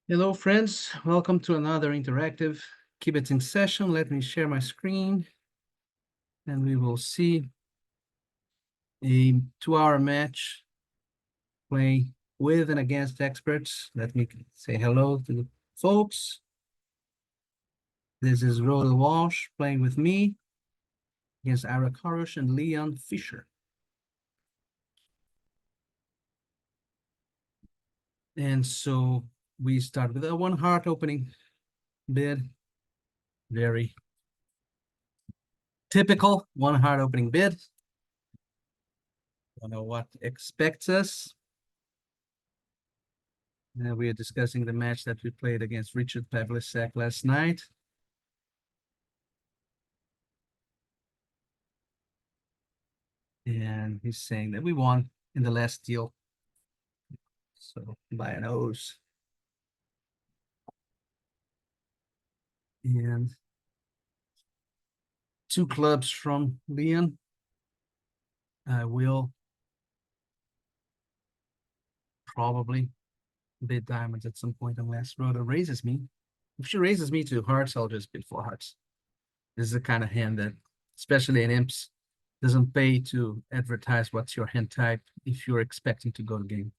Hello, friends. Welcome to another interactive Kibitzing session. Let me share my screen and we will see a 2-hour match playing with and against experts. Let me say hello to the folks. This is Rhoda Walsh playing with me against Ara Karush and Leon Fisher. And so we start with a one heart opening bid. Very typical one heart opening bid. Don't know what expects us. We are discussing the match that we played against Richard Pavlicek last night. And he's saying that we won in the last deal. So by a nose. And two clubs from Leon. I will probably bid diamonds at some point unless Rhoda raises me. If she raises me to hearts, I'll just bid for hearts. This is the kind of hand that, especially in imps, doesn't pay to advertise what's your hand type if you're expecting to go to game.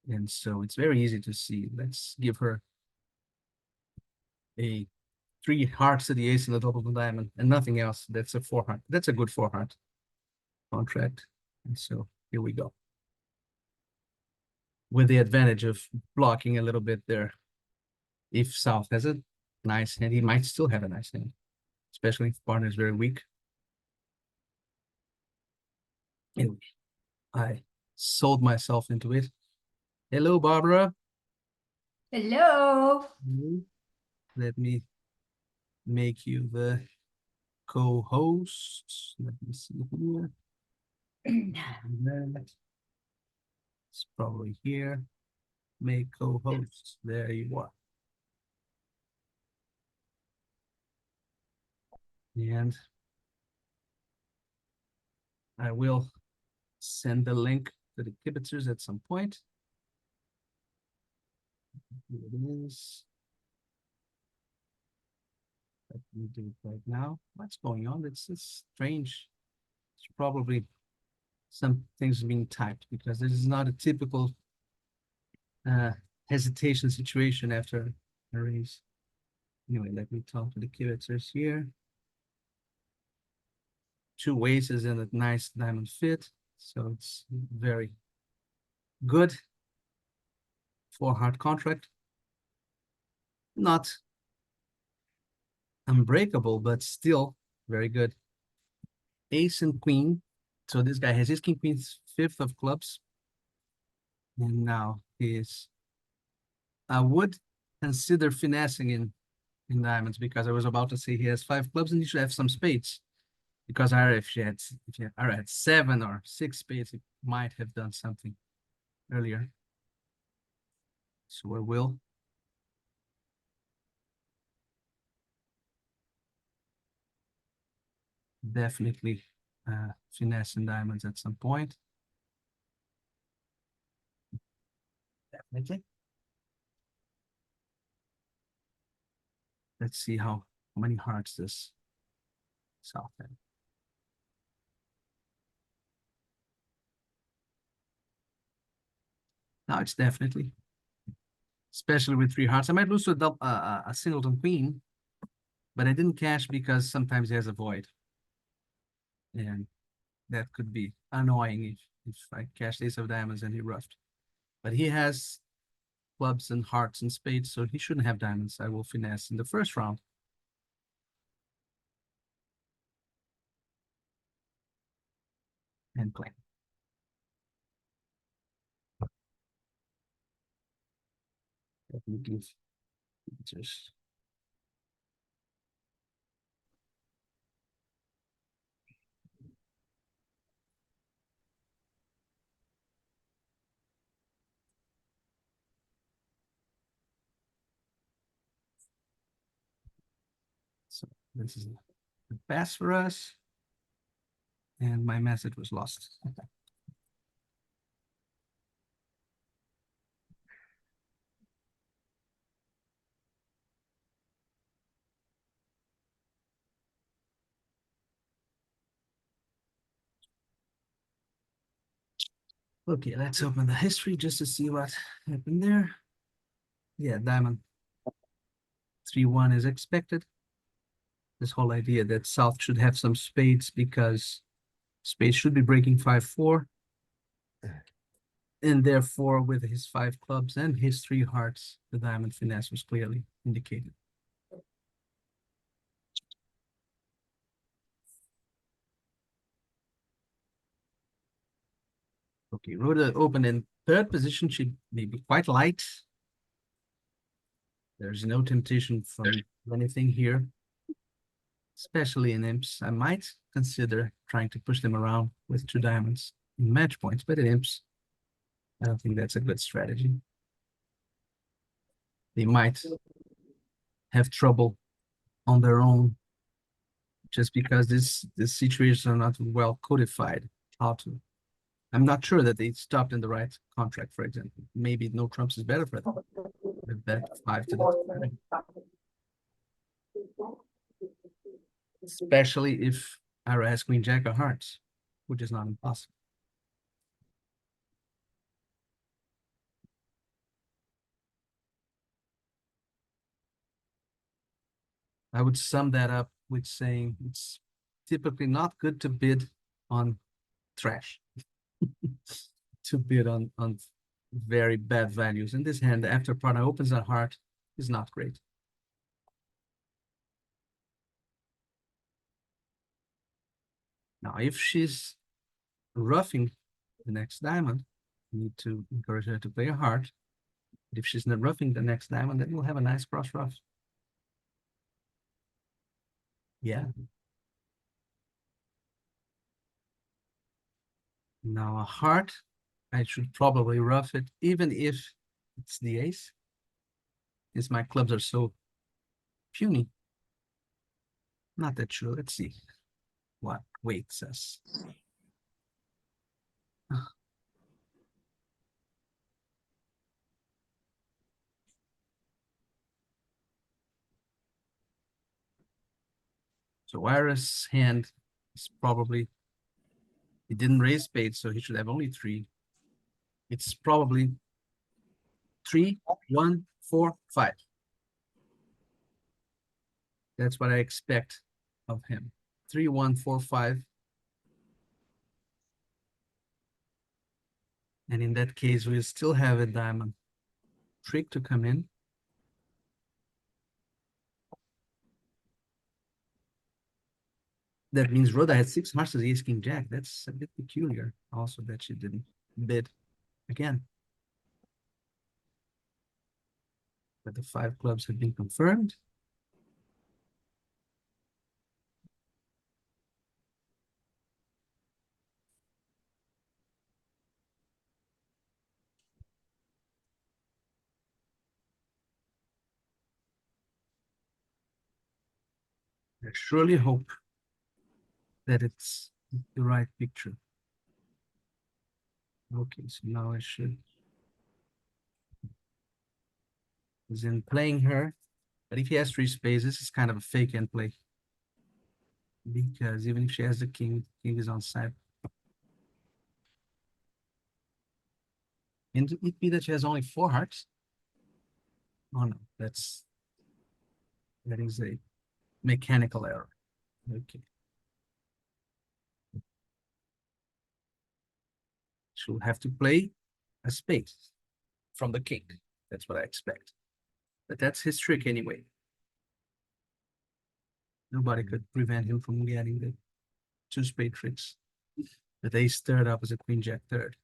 And so it's very easy to see. Let's give her a 3 hearts to the ace and a double to diamond and nothing else. That's a 4 heart. That's a good 4 heart contract. And so here we go. With the advantage of blocking a little bit there. If South has a nice hand, he might still have a nice hand, especially if partner is very weak. Anyway, I sold myself into it. Hello, Barbara. Hello. Let me make you the co-host. Let me see here. It's probably here. Make co-host. There you are. And I will send the link to the Kibitzers at some point. Here it is. Let me do it right now. What's going on? It's strange. It's probably some things being typed because this is not a typical hesitation situation after a raise. Anyway, let me talk to the Kibitzers here. 2 aces and a nice diamond fit. So it's very good. 4 heart contract. Not unbreakable, but still very good. Ace and queen. So this guy has his king, queen's 5th of clubs. And now I would consider finessing in diamonds because I was about to say he has 5 clubs and he should have some spades. Because if she had 7 or 6 spades, it might have done something earlier. So I will. Definitely finesse in diamonds at some point. Definitely. Let's see how many hearts this South had. Now it's definitely, especially with 3 hearts. I might lose to a singleton queen, but I didn't cash because sometimes he has a void. And that could be annoying if I cashed ace of diamonds and he ruffed. But he has clubs and hearts and spades, so he shouldn't have diamonds. I will finesse in the first round. And claim. Let me give just so this is the pass for us. And my message was lost. Okay, let's open the history just to see what happened there. Yeah, diamond 3-1 is expected. This whole idea that South should have some spades because spades should be breaking 5-4. And therefore, with his 5 clubs and his 3 hearts, the diamond finesse was clearly indicated. Okay, Rhoda opened in 3rd position. She may be quite light. There's no temptation from anything here, especially in imps. I might consider trying to push them around with 2 diamonds in match points, but in imps, I don't think that's a good strategy. They might have trouble on their own just because this situations are not well codified. How to? I'm not sure that they stopped in the right contract, for example. Maybe no trumps is better for them. With bet 5 to the time. Especially if Ira has Queen Jack of Hearts, which is not impossible. I would sum that up with saying it's typically not good to bid on trash, to bid on very bad values. In this hand, after partner opens a heart is not great. Now, if she's roughing the next diamond, you need to encourage her to play a heart. But if she's not roughing the next diamond, then we'll have a nice cross rough. Yeah. Now a heart, I should probably rough it, even if it's the ace, since my clubs are so puny. Not that sure. Let's see what waits us. So Ira's hand is probably, he didn't raise spades, so he should have only 3. It's probably 3, 1, 4, 5. That's what I expect of him. 3, 1, 4, 5. And in that case, we still have a diamond trick to come in. That means Rhoda had 6 hearts as ace king jack. That's a bit peculiar. Also, that she didn't bid again. But the 5 clubs have been confirmed. I surely hope that it's the right picture. Okay, so now I should. Is in playing her, but if he has 3 spades, this is kind of a fake end play. Because even if she has the king is on side. And it be that she has only 4 hearts? Oh no, that is a mechanical error. Okay. She'll have to play a spade from the king. That's what I expect. But that's his trick anyway. Nobody could prevent him from getting the 2 spade tricks. The ace third up is a queen jack third.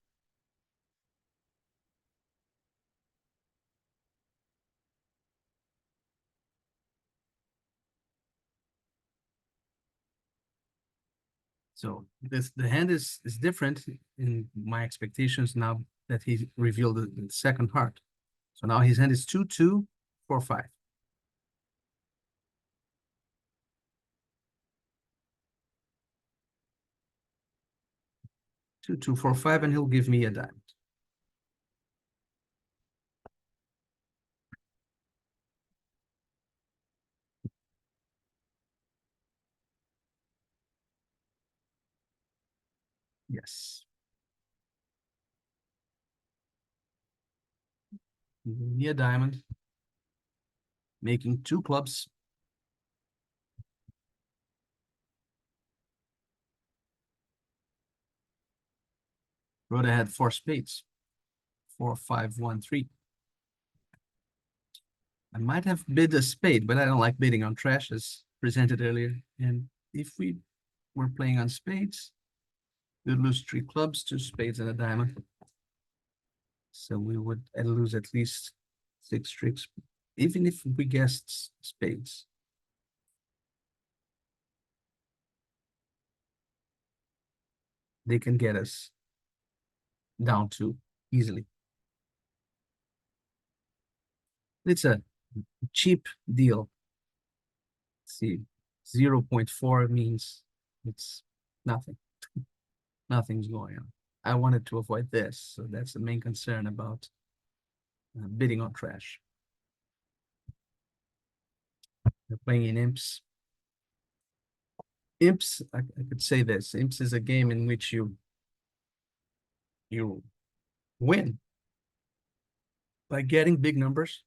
So the hand is different in my expectations now that he revealed the second heart. So now his hand is 2, 2, 4, 5. 2, 2, 4, 5, and he'll give me a diamond. Yes. me a diamond, making two clubs. Rhoda had four spades, 4, 5, 1, 3. I might have bid a spade, but I don't like bidding on trash as presented earlier. And if we were playing on spades, we'd lose three clubs, two spades, and a diamond. So we would lose at least six tricks, even if we guessed spades. They can get us down to easily. It's a cheap deal. Let's see, 0.4 means it's nothing. Nothing's going on. I wanted to avoid this, so that's the main concern about bidding on trash. We're playing in imps. Imps, I could say this. Imps is a game in which you win by getting big numbers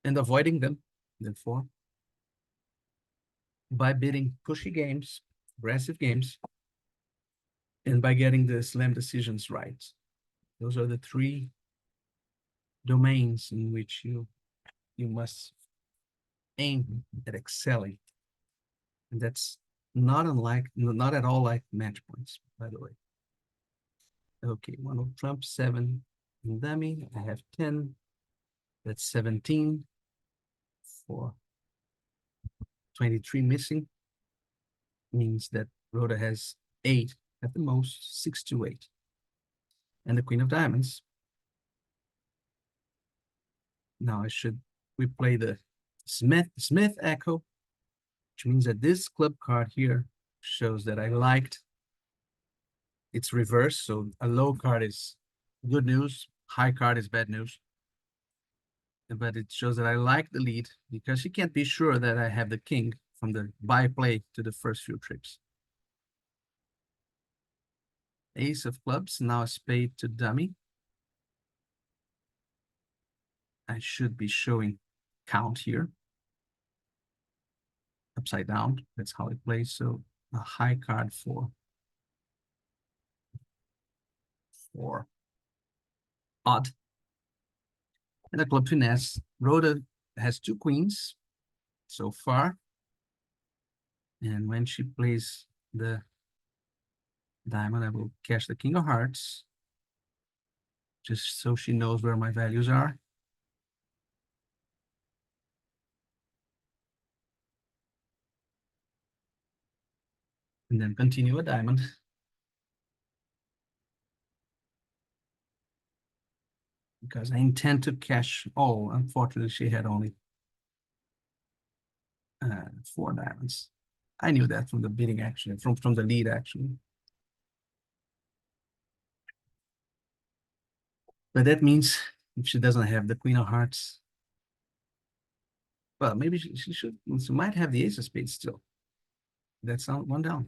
and avoiding them, therefore, by bidding pushy games, aggressive games, and by getting the slam decisions right. Those are the three domains in which you must aim at excelling. And that's not at all like match points, by the way. Okay, one of Trump, 7 in dummy. I have 10. That's 17 for 23 missing. Means that Rhoda has 8 at the most, 6 to 8. And the Queen of Diamonds. Now we play the Smith Echo, which means that this club card here shows that I liked. It's reverse, so a low card is good news, high card is bad news. But it shows that I like the lead because she can't be sure that I have the king from the by play to the first few trips. Ace of clubs, now a spade to dummy. I should be showing count here. Upside down, that's how it plays. So a high card for odd. And a club finesse. Rhoda has 2 queens so far. And when she plays the diamond, I will cash the king of hearts, just so she knows where my values are. And then continue a diamond. Because I intend to cash all. Unfortunately, she had only 4 diamonds. I knew that from the bidding, actually, from the lead, actually. But that means if she doesn't have the queen of hearts, well, maybe she might have the ace of spades still. That's not one down.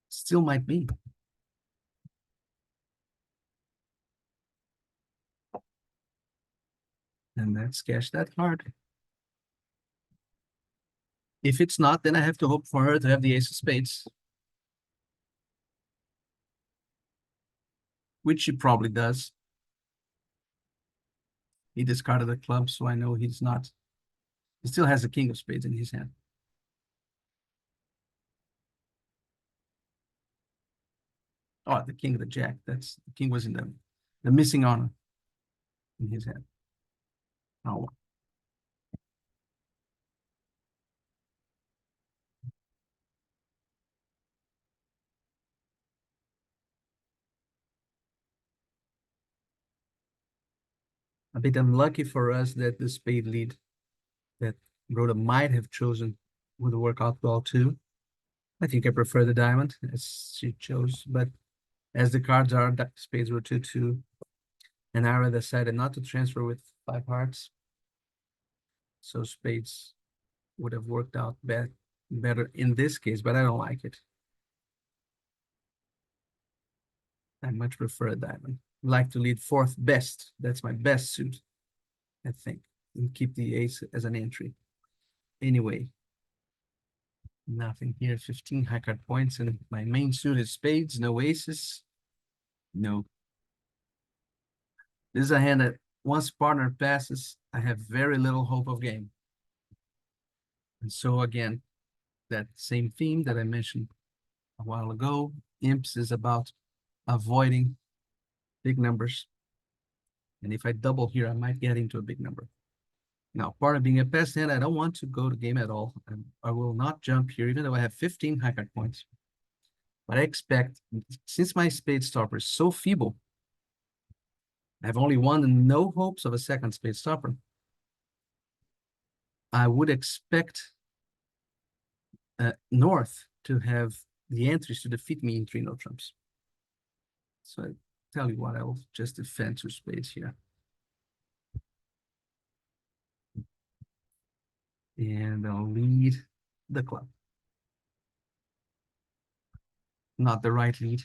Still might be. And let's cash that card. If it's not, then I have to hope for her to have the ace of spades, which she probably does. He discarded the club, so I know he's not. He still has the king of spades in his hand. Oh, the king of the jack. That's the king was in the missing honor in his hand. Oh. A bit unlucky for us that the spade lead that Rhoda might have chosen would work out well too. I think I prefer the diamond as she chose, but as the cards are, spades were 2-2, and I decided not to transfer with 5 hearts. So spades would have worked out better in this case, but I don't like it. I much prefer a diamond. I like to lead 4th best. That's my best suit. I think, and keep the ace as an entry. Anyway, nothing here. 15 high card points, and my main suit is spades, no aces. No. This is a hand that once partner passes, I have very little hope of game. And so again, that same theme that I mentioned a while ago, imps is about avoiding big numbers. And if I double here, I might get into a big number. Now, part of being a best hand, I don't want to go to game at all. And I will not jump here, even though I have 15 high card points. But I expect, since my spade stopper is so feeble, I have only one and no hopes of a second spade stopper. I would expect North to have the entries to defeat me in 3-no trumps. So I tell you what, I will just defend 2 spades here. And I'll lead the club. Not the right lead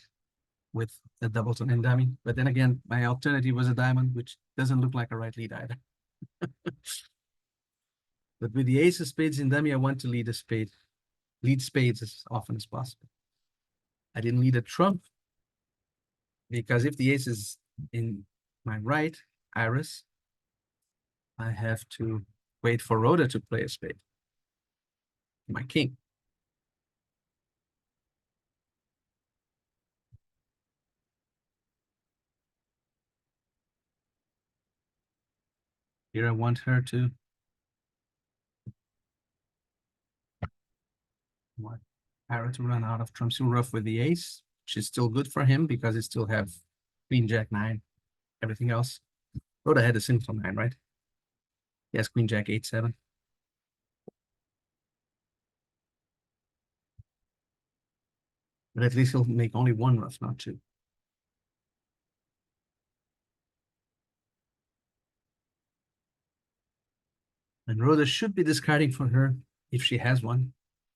with a doubleton and dummy. But then again, my alternative was a diamond, which doesn't look like a right lead either. But with the ace of spades in dummy, I want to lead spades as often as possible. I didn't lead a trump because if the ace is in my right iris, I have to wait for Rhoda to play a spade. My king. Here I want her to Ira to run out of trumps too rough with the ace, which is still good for him because he still have queen, jack, 9, everything else. Rhoda had a simple 9, right? Yes, queen, jack, 8, 7. But at least he'll make only 1 rough, not 2. And Rhoda should be discarding for her if she has one.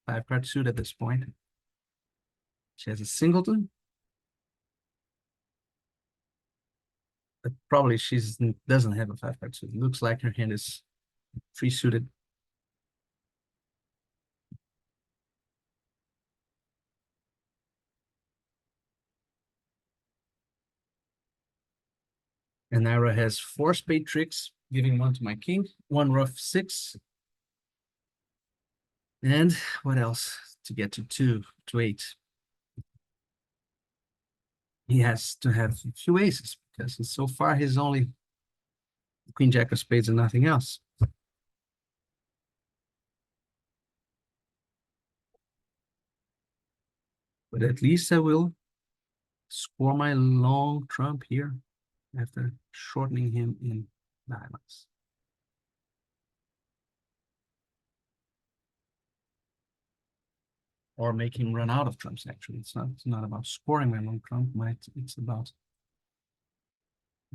5-card suit at this point. She has a singleton. But probably she doesn't have a 5-card suit. It looks like her hand is 3-suited. And Ira has 4 spade tricks, giving 1 to my king, 1 rough 6. And what else to get to 2 to 8? He has to have a few aces because so far he's only queen, jack of spades and nothing else. But at least I will score my long trump here after shortening him in diamonds. Or make him run out of trumps, actually. It's not about scoring my long trump, it's about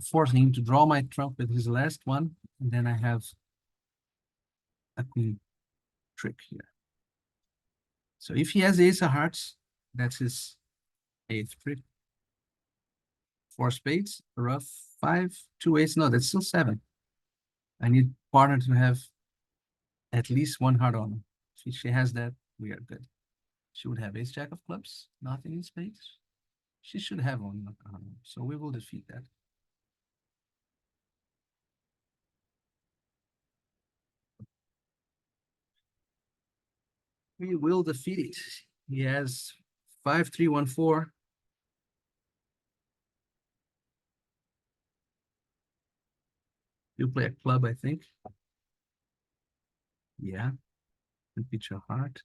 forcing him to draw my trump with his last one, and then I have a queen trick here. So if he has the ace of hearts, that's his 8th trick. 4 spades, a rough 5, 2 aces. No, that's still 7. I need partner to have at least 1 heart on him. If she has that, we are good. She would have ace jack of clubs, nothing in spades. She should have one, so we will defeat that. We will defeat it. He has 5, 3, 1, 4. You play a club, I think. Yeah. And pitch a heart.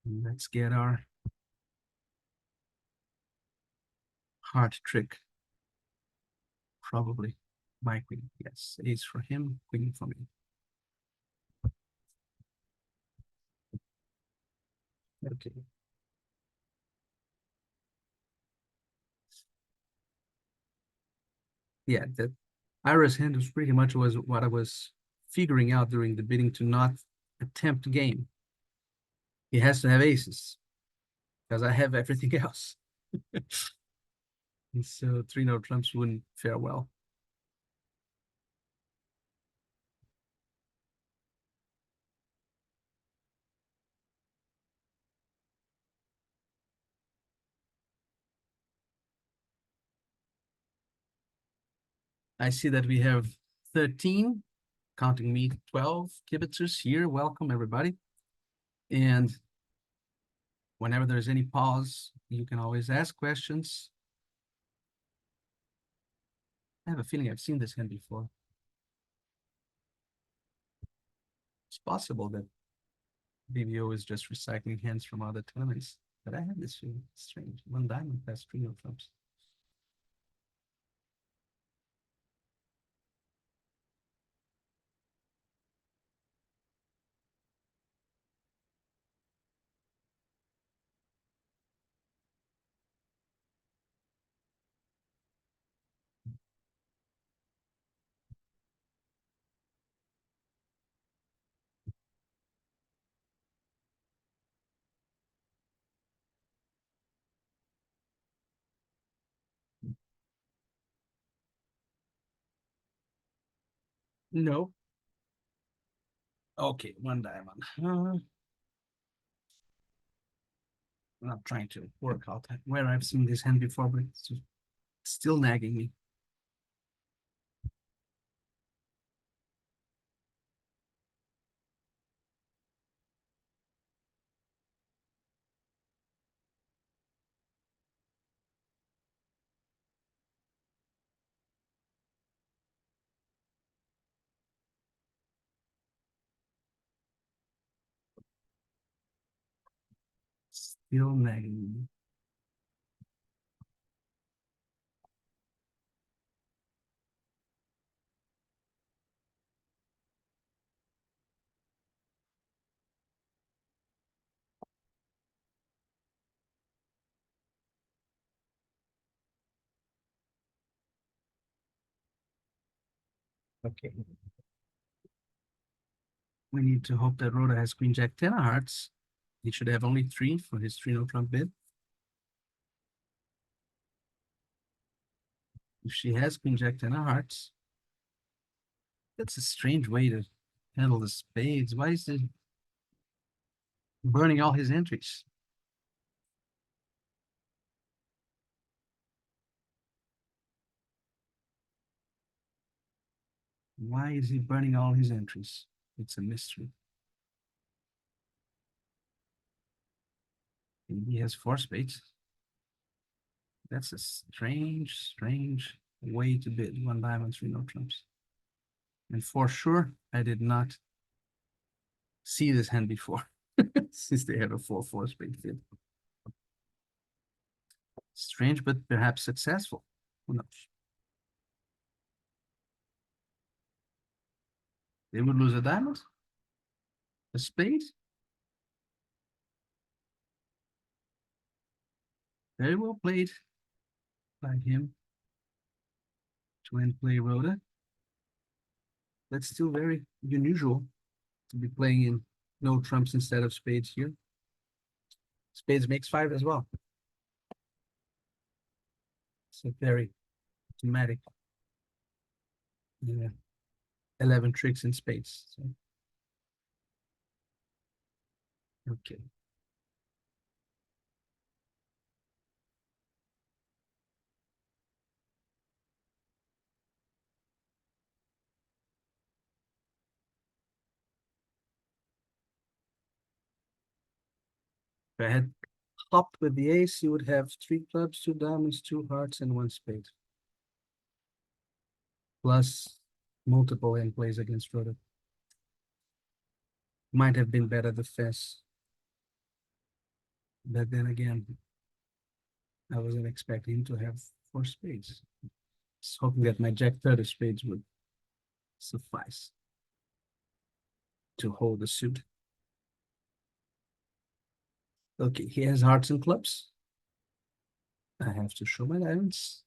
Let's get our heart trick. Probably my queen. Yes, ace for him, queen for me. Okay. Yeah, that Ira's hand was pretty much what I was figuring out during the bidding to not attempt game. He has to have aces. because I have everything else. And so three no trumps wouldn't fare well. I see that we have 13, counting me, 12 kibitzers here. Welcome, everybody. And whenever there's any pause, you can always ask questions. I have a feeling I've seen this hand before. It's possible that BBO is just recycling hands from other tournaments, but I have this feeling. It's strange. One diamond past three no trumps. No. Okay, one diamond. I'm not trying to work out where I've seen this hand before, but it's still nagging me. Still nagging me. Okay. We need to hope that Rhoda has Queen Jack 10 of hearts. He should have only three for his three no trump bid. If she has Queen Jack 10 of hearts, that's a strange way to handle the spades. Why is it burning all his entries? Why is he burning all his entries? It's a mystery. And he has four spades. That's a strange way to bid one diamond, three no trumps. And for sure, I did not see this hand before, since they had a 4-4 spade bid. Strange, but perhaps successful. Who knows? They would lose a diamond, a spade. Very well played by him to end play Rhoda. That's still very unusual to be playing in no trumps instead of spades here. Spades makes five as well. It's a very dramatic 11 tricks in spades. So, okay. If I had hopped with the ace, you would have three clubs, two diamonds, two hearts, and one spade. Plus multiple end plays against Rhoda. Might have been better defense. But then again, I wasn't expecting him to have four spades. Just hoping that my Jack third of spades would suffice to hold the suit. Okay, he has hearts and clubs. I have to show my diamonds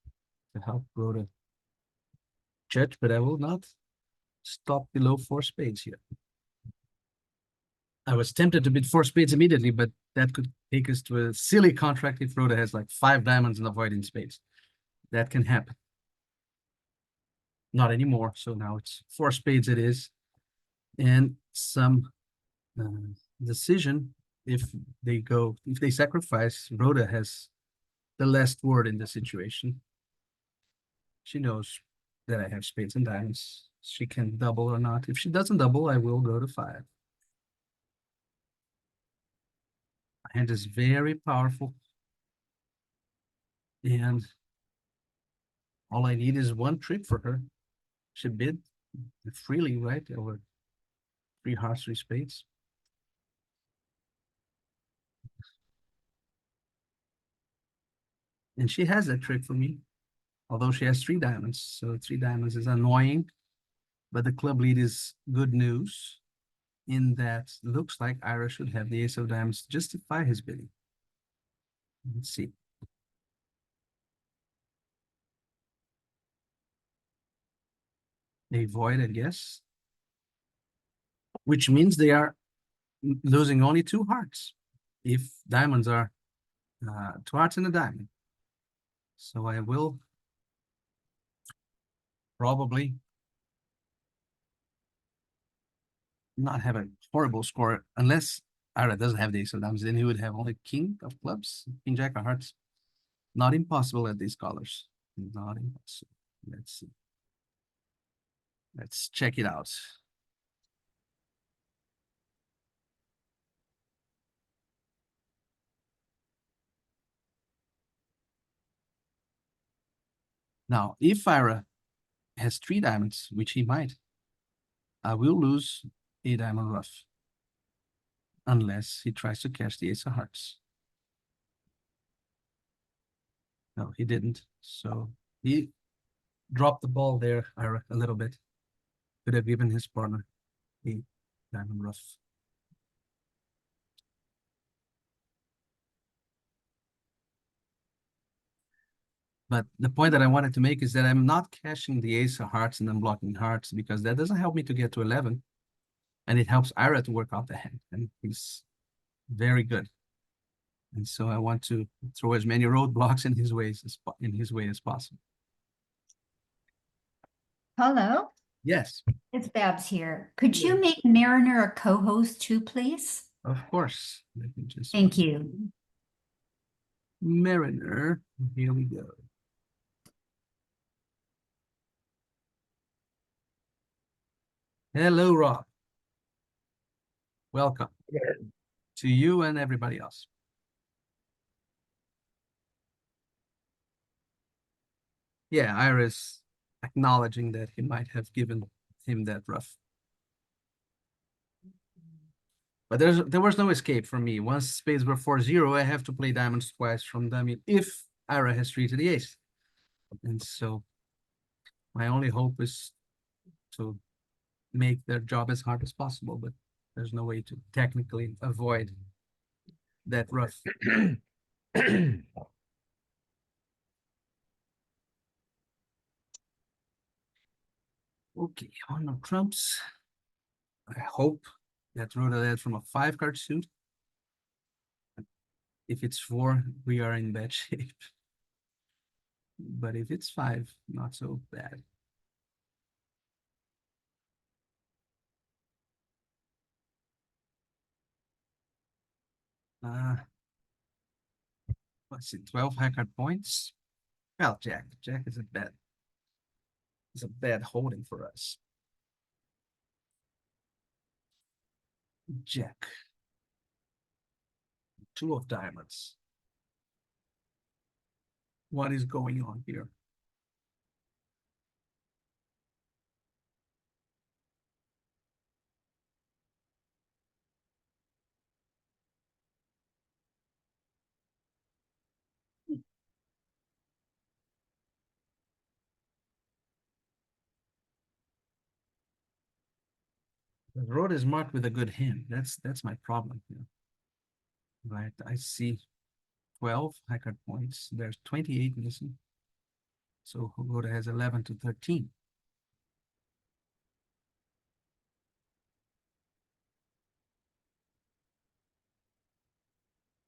to help Rhoda judge, but I will not stop below four spades here. I was tempted to bid four spades immediately, but that could take us to a silly contract if Rhoda has like 5 diamonds and avoiding spades. That can happen. Not anymore. So now it's 4 spades it is. And some uh, decision if they sacrifice, Rhoda has the last word in the situation. She knows that I have spades and diamonds. She can double or not. If she doesn't double, I will go to 5. My hand is very powerful. And all I need is one trick for her. She bid freely, right? Over 3 hearts, 3 spades. And she has that trick for me, although she has 3 diamonds. So 3 diamonds is annoying, but the club lead is good news in that looks like Ira should have the ace of diamonds to justify his bidding. Let's see. They void, I guess, which means they are losing only 2 hearts if diamonds are 2 hearts and a diamond. So I will probably not have a horrible score unless Ira doesn't have the ace of diamonds. Then he would have only king of clubs, king jack of hearts. Not impossible at these colors. Not impossible. Let's see. Let's check it out. Now, if Ira has 3 diamonds, which he might, I will lose a diamond rough unless he tries to catch the ace of hearts. No, he didn't. So he dropped the ball there, Ira, a little bit. Could have given his partner a diamond rough. But the point that I wanted to make is that I'm not cashing the ace of hearts and unblocking hearts because that doesn't help me to get to 11. And it helps Ira to work out the hand. And he's very good. And so I want to throw as many roadblocks in his way as possible. Hello, Yes, it's Babs here. Could you make Mariner a co-host too, please? of course. Let me just Thank you. Mariner. Here we go. Hello, Rob. Welcome to you and everybody else. Yeah, Iris acknowledging that he might have given him that rough. But there was no escape for me. Once spades were 4-0, I have to play diamonds twice from dummy if Ira has 3 to the ace. And so my only hope is to make their job as hard as possible, but there's no way to technically avoid that rough. Okay, on no trumps. I hope that Rhoda led from a 5-card suit. If it's 4, we are in bad shape. But if it's 5, not so bad. Let's see, 12 high card points. Well, Jack is a bad holding for us. Jack. 2 of diamonds. What is going on here? The road is marked with a good hand. That's my problem here. Right, I see 12 high card points. There's 28 missing. So Rhoda has 11 to 13.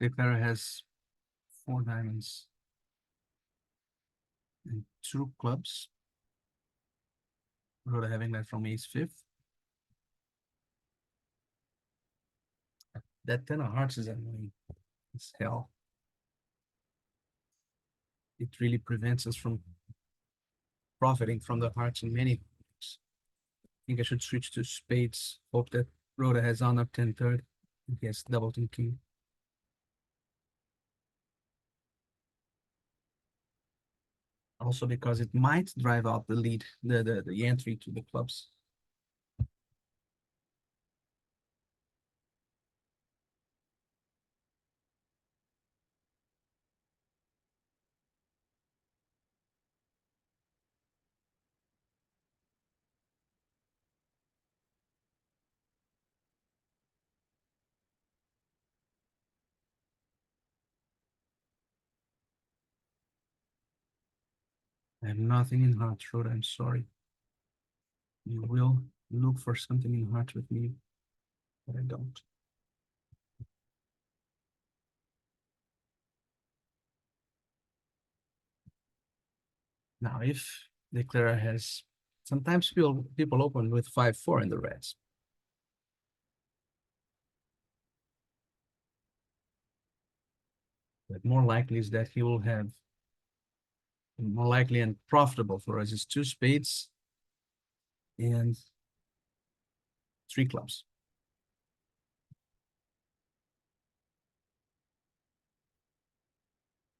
Declara has 4 diamonds and 2 clubs. Rhoda having that from ace fifth. That 10 of hearts is annoying. It's hell. It really prevents us from profiting from the hearts in many ways. I think I should switch to spades. Hope that Rhoda has on up 10 third. He has doubleton king. Also because it might drive out the lead, the entry to the clubs. I have nothing in hearts, Rhoda. I'm sorry. You will look for something in hearts with me, but I don't. Now, if Declara has, sometimes people open with 5-4 in the reds. But more likely is that he will have, more likely and profitable for us is 2 spades and 3 clubs.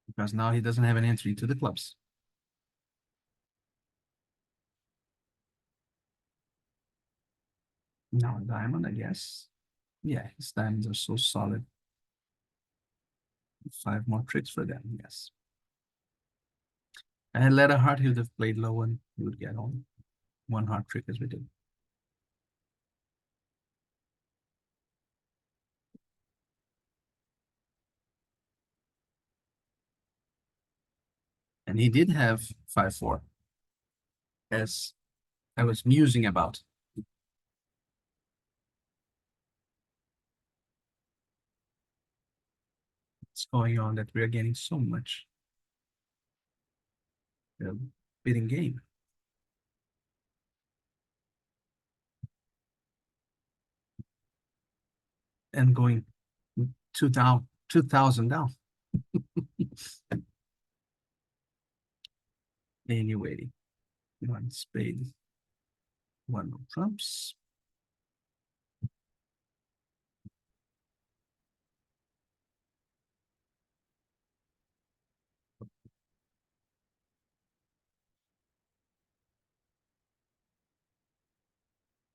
Because now he doesn't have an entry to the clubs. Now a diamond, I guess. Yeah, his diamonds are so solid. 5 more tricks for them, yes. And let a heart, he would have played low and he would get on 1 heart trick as we did. And he did have 5-4, as I was musing about. What's going on that we are getting so much bidding game? And going 2,000 down. Anyway, 1 spade, 1 more trumps.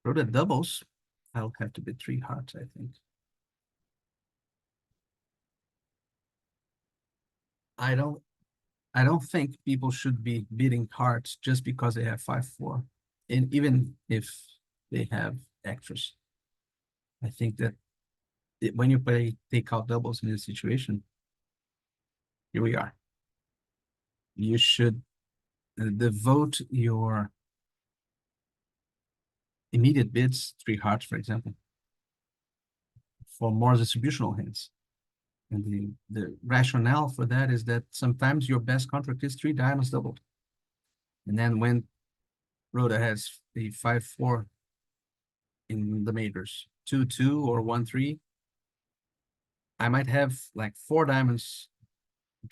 For the doubles, I'll have to be 3 hearts, I think. I don't I don't think people should be bidding hearts just because they have 5-4. And even if they have extras. I think that when you play take out doubles in this situation, here we are. You should devote your immediate bids, 3 hearts, for example, for more distributional hands. And the rationale for that is that sometimes your best contract is 3 diamonds doubled. And then when Rhoda has the 5-4 in the majors, 2-2 or 1-3, I might have like 4 diamonds,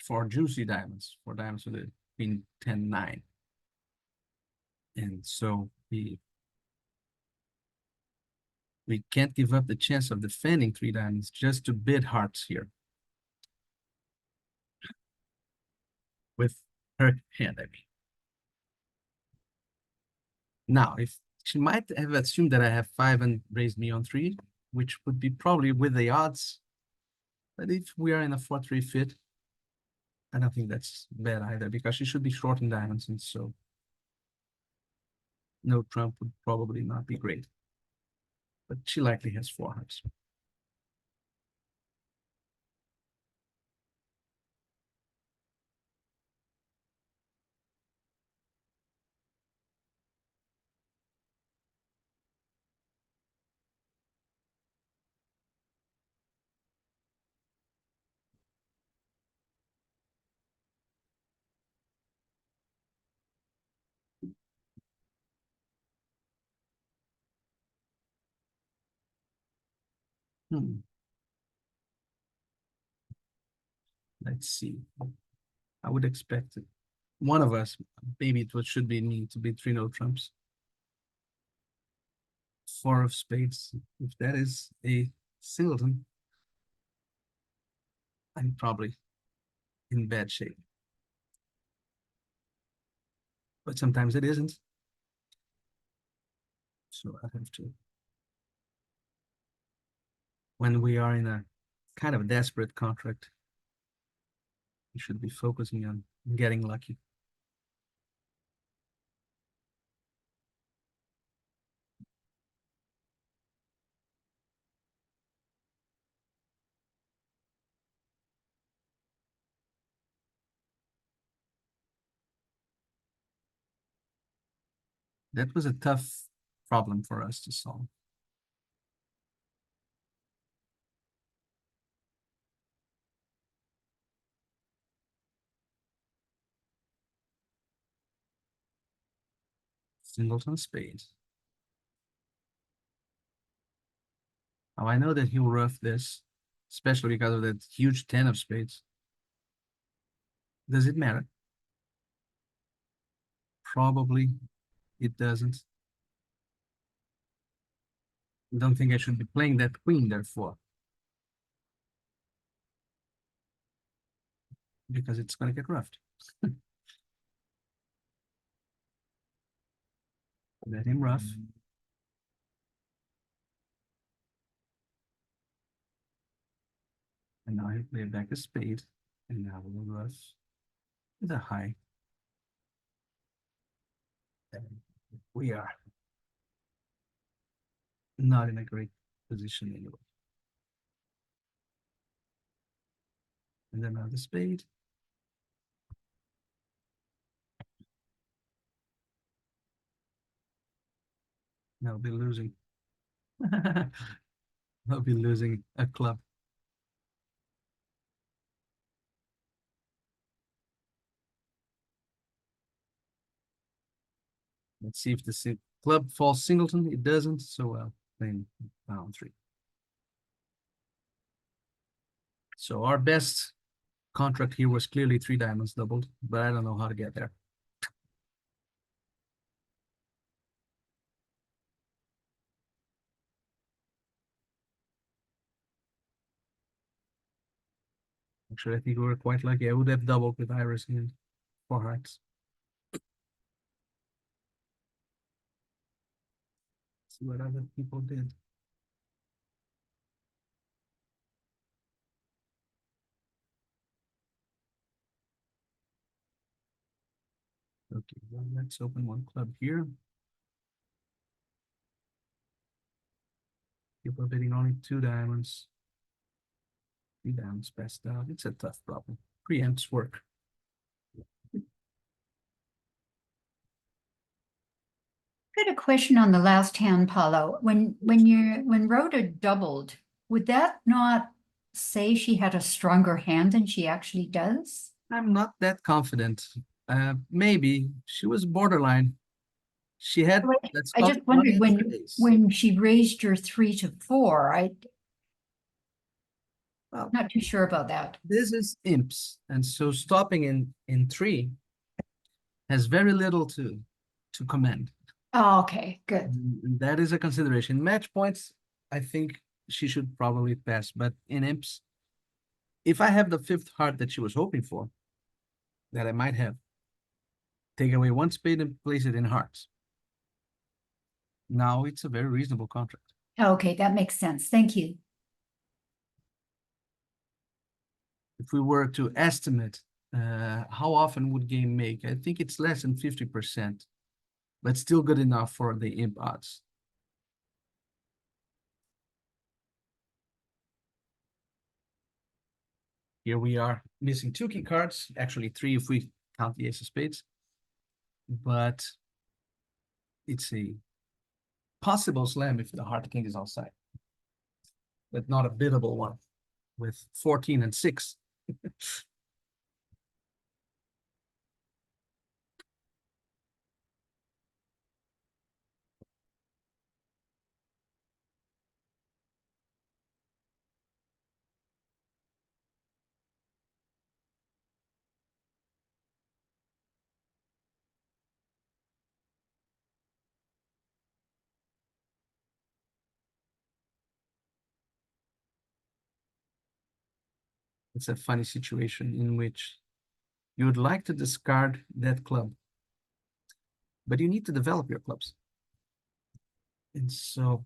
4 juicy diamonds, 4 diamonds with it being 10-9. And so we can't give up the chance of defending 3 diamonds just to bid hearts here. With her hand, I mean. Now, if she might have assumed that I have 5 and raised me on 3, which would be probably with the odds. But if we are in a 4-3 fit, I don't think that's bad either, because she should be short in diamonds, and so no trump would probably not be great. But she likely has 4 hearts. Hmm. Let's see. I would expect it. One of us, maybe it should be me, to be three no trumps. Four of spades. If that is a singleton, I'm probably in bad shape. But sometimes it isn't. So I have to, when we are in a kind of desperate contract, we should be focusing on getting lucky. That was a tough problem for us to solve. Singleton spades. Now I know that he'll rough this, especially because of that huge 10 of spades. Does it matter? Probably it doesn't. Don't think I should be playing that queen, therefore, because it's going to get roughed. Let him rough. And now he'll play back a spade. And now we'll rough with a high. And we are not in a great position anyway. And then now the spade. Now I'll be losing. I'll be losing a club. Let's see if the club falls singleton. It doesn't, so I'll play round three. So our best contract here was clearly three diamonds doubled, but I don't know how to get there. Actually, I think we were quite lucky. I would have doubled with Iris and four hearts. See what other people did. Okay, well, let's open one club here. People are bidding only two diamonds. Three diamonds passed out. It's a tough problem. Preempts work. I got a question on the last hand, Paulo. When Rhoda doubled, would that not say she had a stronger hand than she actually does? I'm not that confident. Maybe she was borderline. She had Like, that I stop just money wondered and trace. when she raised your 3 to 4, I'm Well, not too sure about that. this is imps, and so stopping in three has very little to commend. Oh, okay, good. And that is a consideration. Match points, I think she should probably pass, but in imps, if I have the fifth heart that she was hoping for, that I might have, take away one spade and place it in hearts. Now it's a very reasonable contract. Okay, that makes sense. Thank you. If we were to estimate how often would game make, I think it's less than 50%, but still good enough for the imp odds. Here we are missing two key cards, actually three if we count the ace of spades, but it's a possible slam if the heart king is outside, but not a biddable one with 14 and 6. It's a funny situation in which you would like to discard that club, but you need to develop your clubs. And so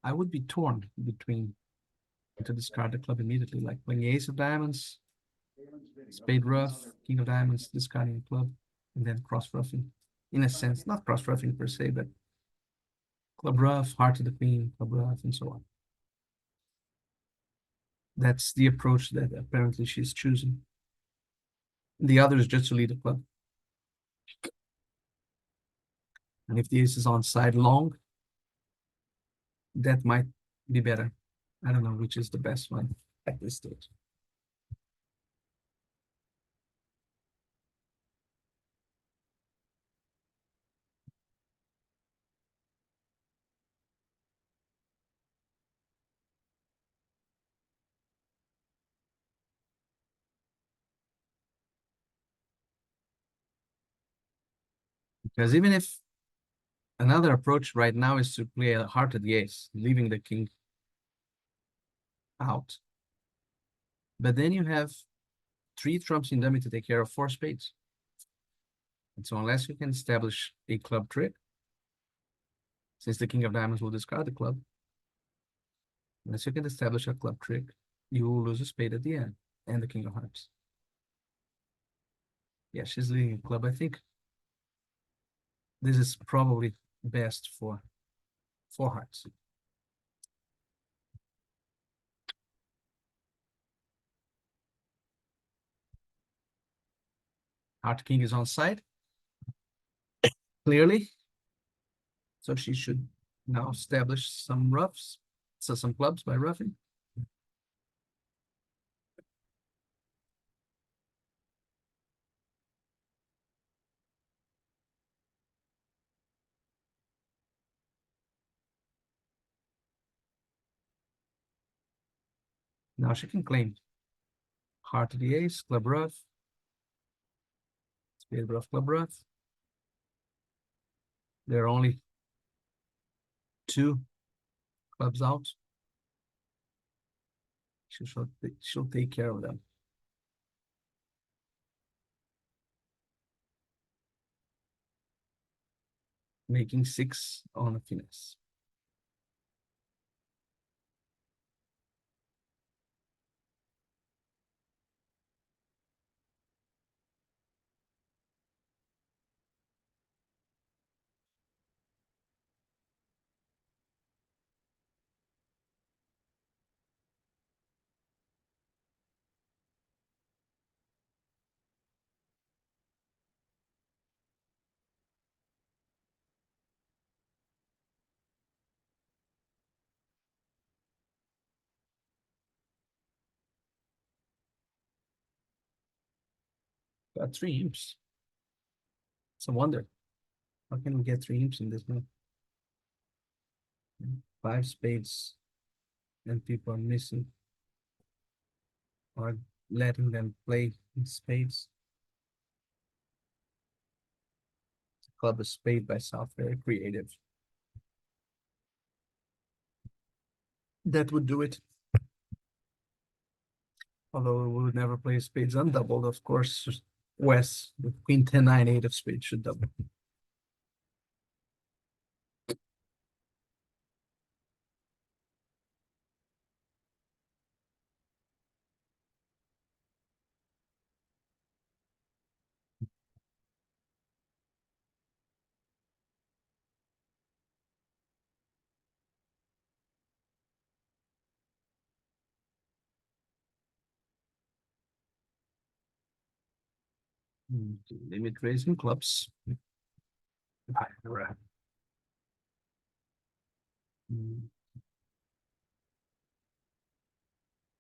I would be torn between to discard the club immediately, like playing ace of diamonds, spade rough, king of diamonds, discarding a club, and then cross roughing. In a sense, not cross roughing per se, but club rough, heart to the queen, club rough, and so on. That's the approach that apparently she's choosing. The other is just to lead the club. And if the ace is on side long, that might be better. I don't know which is the best one at this stage. Because even if another approach right now is to play a heart at the ace, leaving the king out. But then you have three trumps in dummy to take care of four spades. And so unless you can establish a club trick, since the king of diamonds will discard the club, unless you can establish a club trick, you will lose a spade at the end and the king of hearts. Yeah, she's leading a club. I think this is probably best for four hearts. Heart king is on side, clearly. So she should now establish some roughs, so some clubs by roughing. Now she can claim heart to the ace, club rough, spade rough, club rough. There are only two clubs out. She'll take care of them. Making six on a finesse. Got three imps. It's a wonder. How can we get three imps in this map? Five spades, and people are missing or letting them play in spades. Club a spade by South, very creative. That would do it. Although we would never play spades undoubled, of course. West with queen 10 9 8 of spades should double. Limit raising clubs.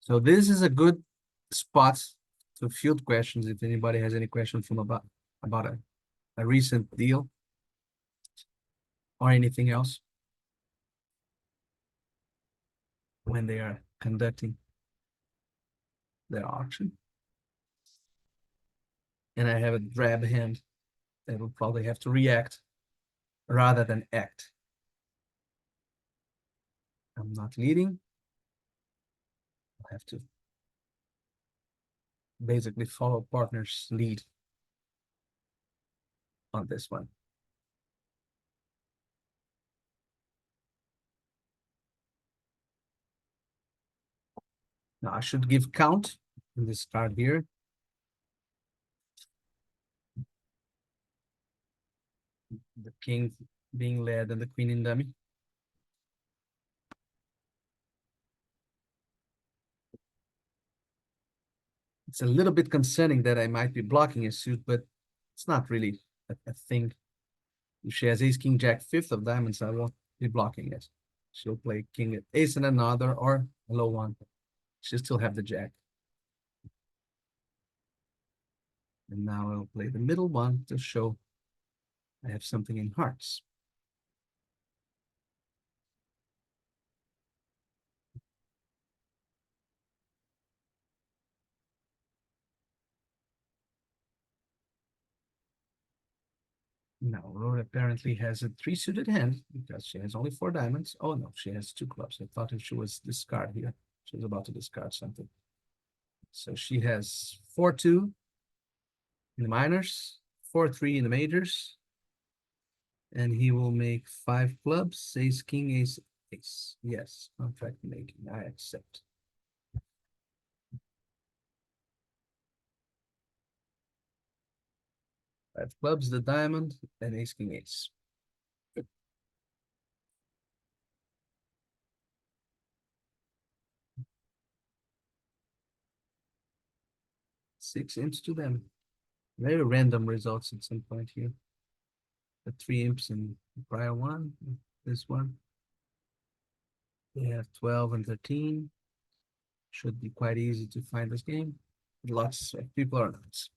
So this is a good spot to field questions if anybody has any questions from about a recent deal or anything else when they are conducting their auction. And I have a drab hand that will probably have to react rather than act. I'm not leading. have to basically follow partner's lead on this one. Now I should give count in this card here. The king being led and the queen in dummy. It's a little bit concerning that I might be blocking a suit, but it's not really a thing. If she has ace, king, jack, fifth of diamonds, I won't be blocking it. She'll play king at ace and another or a low one. She'll still have the jack. And now I'll play the middle one to show I have something in hearts. Now, Aurora apparently has a three-suited hand because she has only four diamonds. Oh no, she has two clubs. I thought she was discard here. She was about to discard something. So she has 4-2 in the minors, 4-3 in the majors. And he will make five clubs, ace, king, ace, ace. Yes, contract making, I accept. Five clubs, the diamond, and ace, king, ace. 6 imps to them. Very random results at some point here. The 3 imps in the prior one, this one. They have 12 and 13. Should be quite easy to find this game. Lots of people are nuts.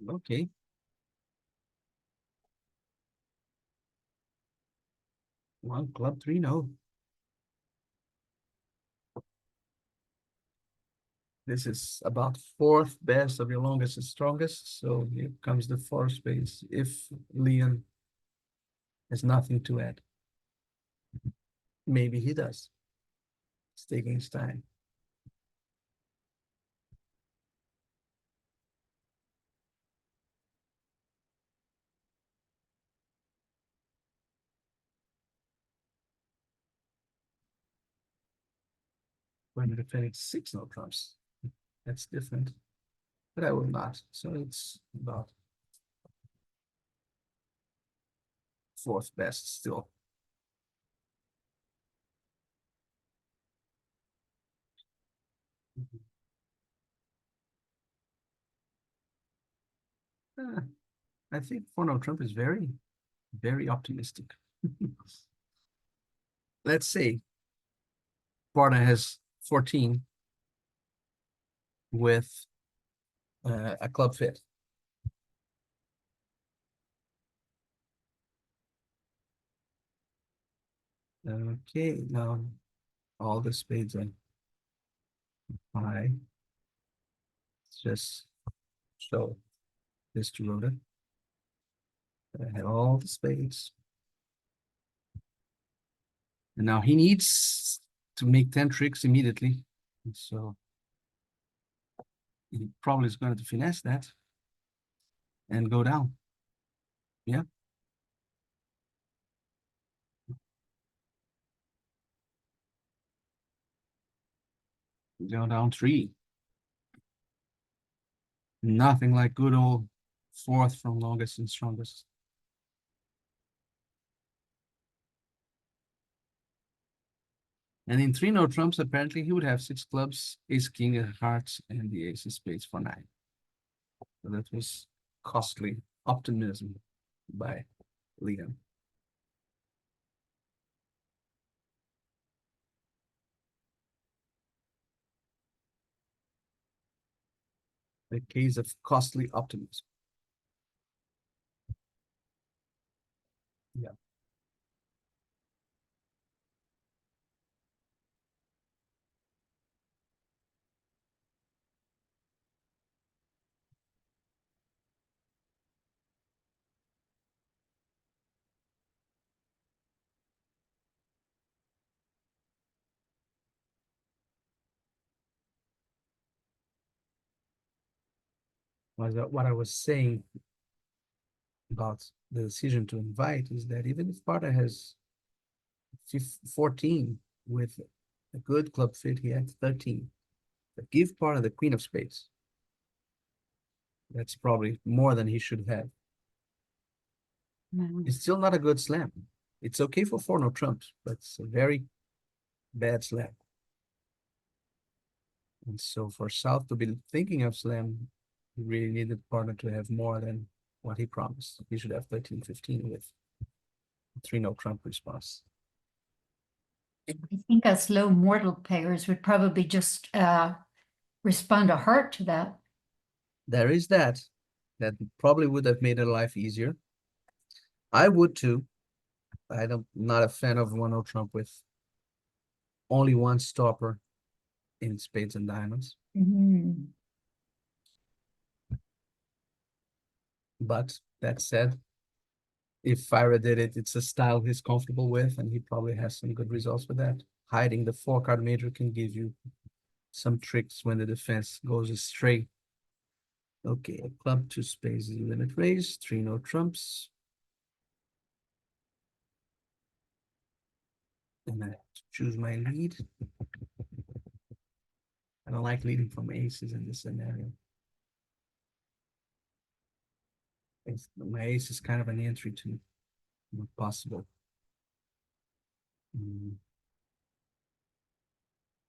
Okay. One club, 3, no. This is about fourth best of your longest and strongest. So here comes the four spades. If Leon has nothing to add, maybe he does. It's taking his time. When defending 6 no trumps, that's different. But I will not. So it's about fourth best still. I think 4 no trump is very, very optimistic. Let's say Barna has 14 with a club fit. Okay, now all the spades are high. Let's just show this to Rhoda. I have all the spades. And now he needs to make 10 tricks immediately. And so he probably is going to finesse that and go down. Yeah. Go down 3. Nothing like good old fourth from longest and strongest. And in 3 no trumps, apparently he would have 6 clubs, ace, king of hearts, and the ace of spades for 9. So that was costly optimism by Liam. A case of costly optimism. Yeah. what I was saying about the decision to invite is that even if Parta has 14 with a good club fit, he had 13. But give Parta the queen of spades. That's probably more than he should have. Mm. It's still not a good slam. It's okay for four no trumps, but it's a very bad slam. And so for South to be thinking of slam, he really needed partner to have more than what he promised. He should have 13-15 with 3-no trump response. I think us low mortal players would probably just respond a heart to that. There is that. That probably would have made her life easier. I would too. I'm not a fan of 1-0 trump with only one stopper in spades and diamonds. Mhm. But that said, if Fira did it, it's a style he's comfortable with, and he probably has some good results with that. Hiding the 4-card major can give you some tricks when the defense goes astray. Okay, a club, 2 spades, limit raise, 3 no trumps. And I have to choose my lead. I don't like leading from aces in this scenario. My ace is kind of an entry to what possible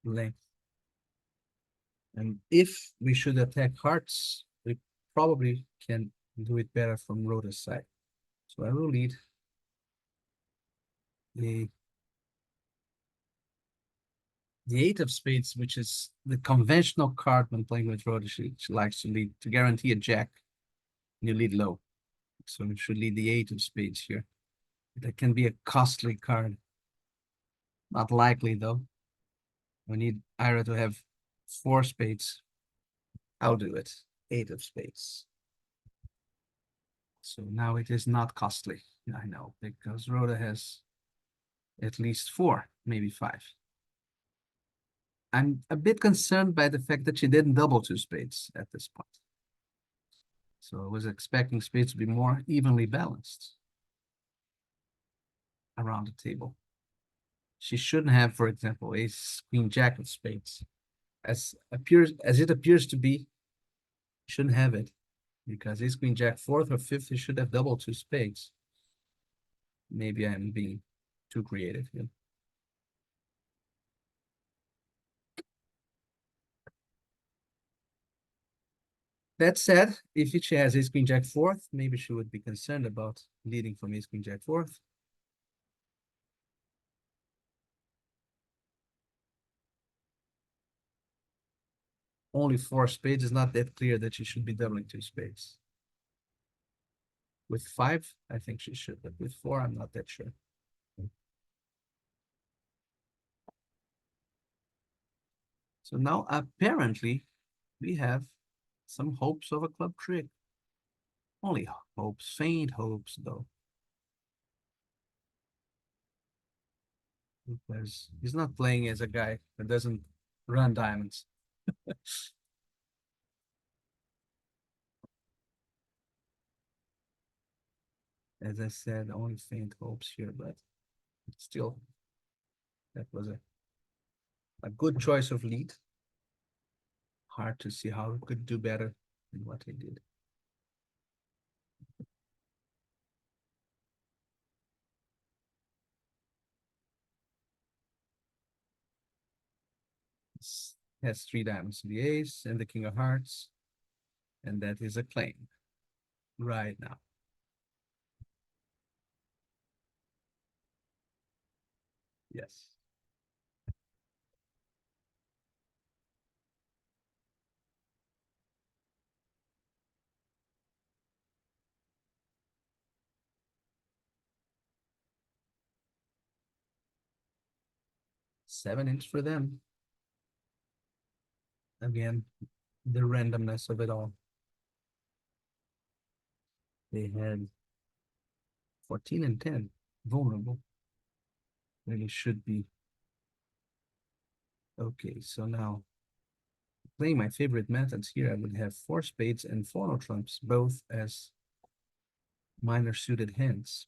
length. And if we should attack hearts, we probably can do it better from Rhoda's side. So I will lead the 8 of spades, which is the conventional card when playing with Rhoda. She likes to lead to guarantee a jack. You lead low. So we should lead the 8 of spades here. That can be a costly card. Not likely though. We need Ira to have 4 spades. I'll do it. 8 of spades. So now it is not costly. I know, because Rhoda has at least 4, maybe 5. I'm a bit concerned by the fact that she didn't double 2 spades at this point. So I was expecting spades to be more evenly balanced around the table. She shouldn't have, for example, ace, queen, jack of spades. As it appears to be, shouldn't have it, because ace, queen, jack, 4th or 5th, he should have double 2 spades. Maybe I'm being too creative here. That said, if she has ace, queen, jack, 4th, maybe she would be concerned about leading from ace, queen, jack, 4th. Only 4 spades is not that clear that she should be doubling 2 spades. With 5, I think she should, but with 4, I'm not that sure. So now apparently we have some hopes of a club trick. Only hopes, faint hopes though. Because he's not playing as a guy that doesn't run diamonds. As I said, only faint hopes here, but still, that was a good choice of lead. Hard to see how he could do better than what he did. Has 3 diamonds, the ace and the king of hearts, and that is a claim right now. Yes. Seven inch for them. Again, the randomness of it all. They had 14 and 10, vulnerable. Really should be. Okay, so now playing my favorite methods here, I would have four spades and four no trumps, both as minor suited hands.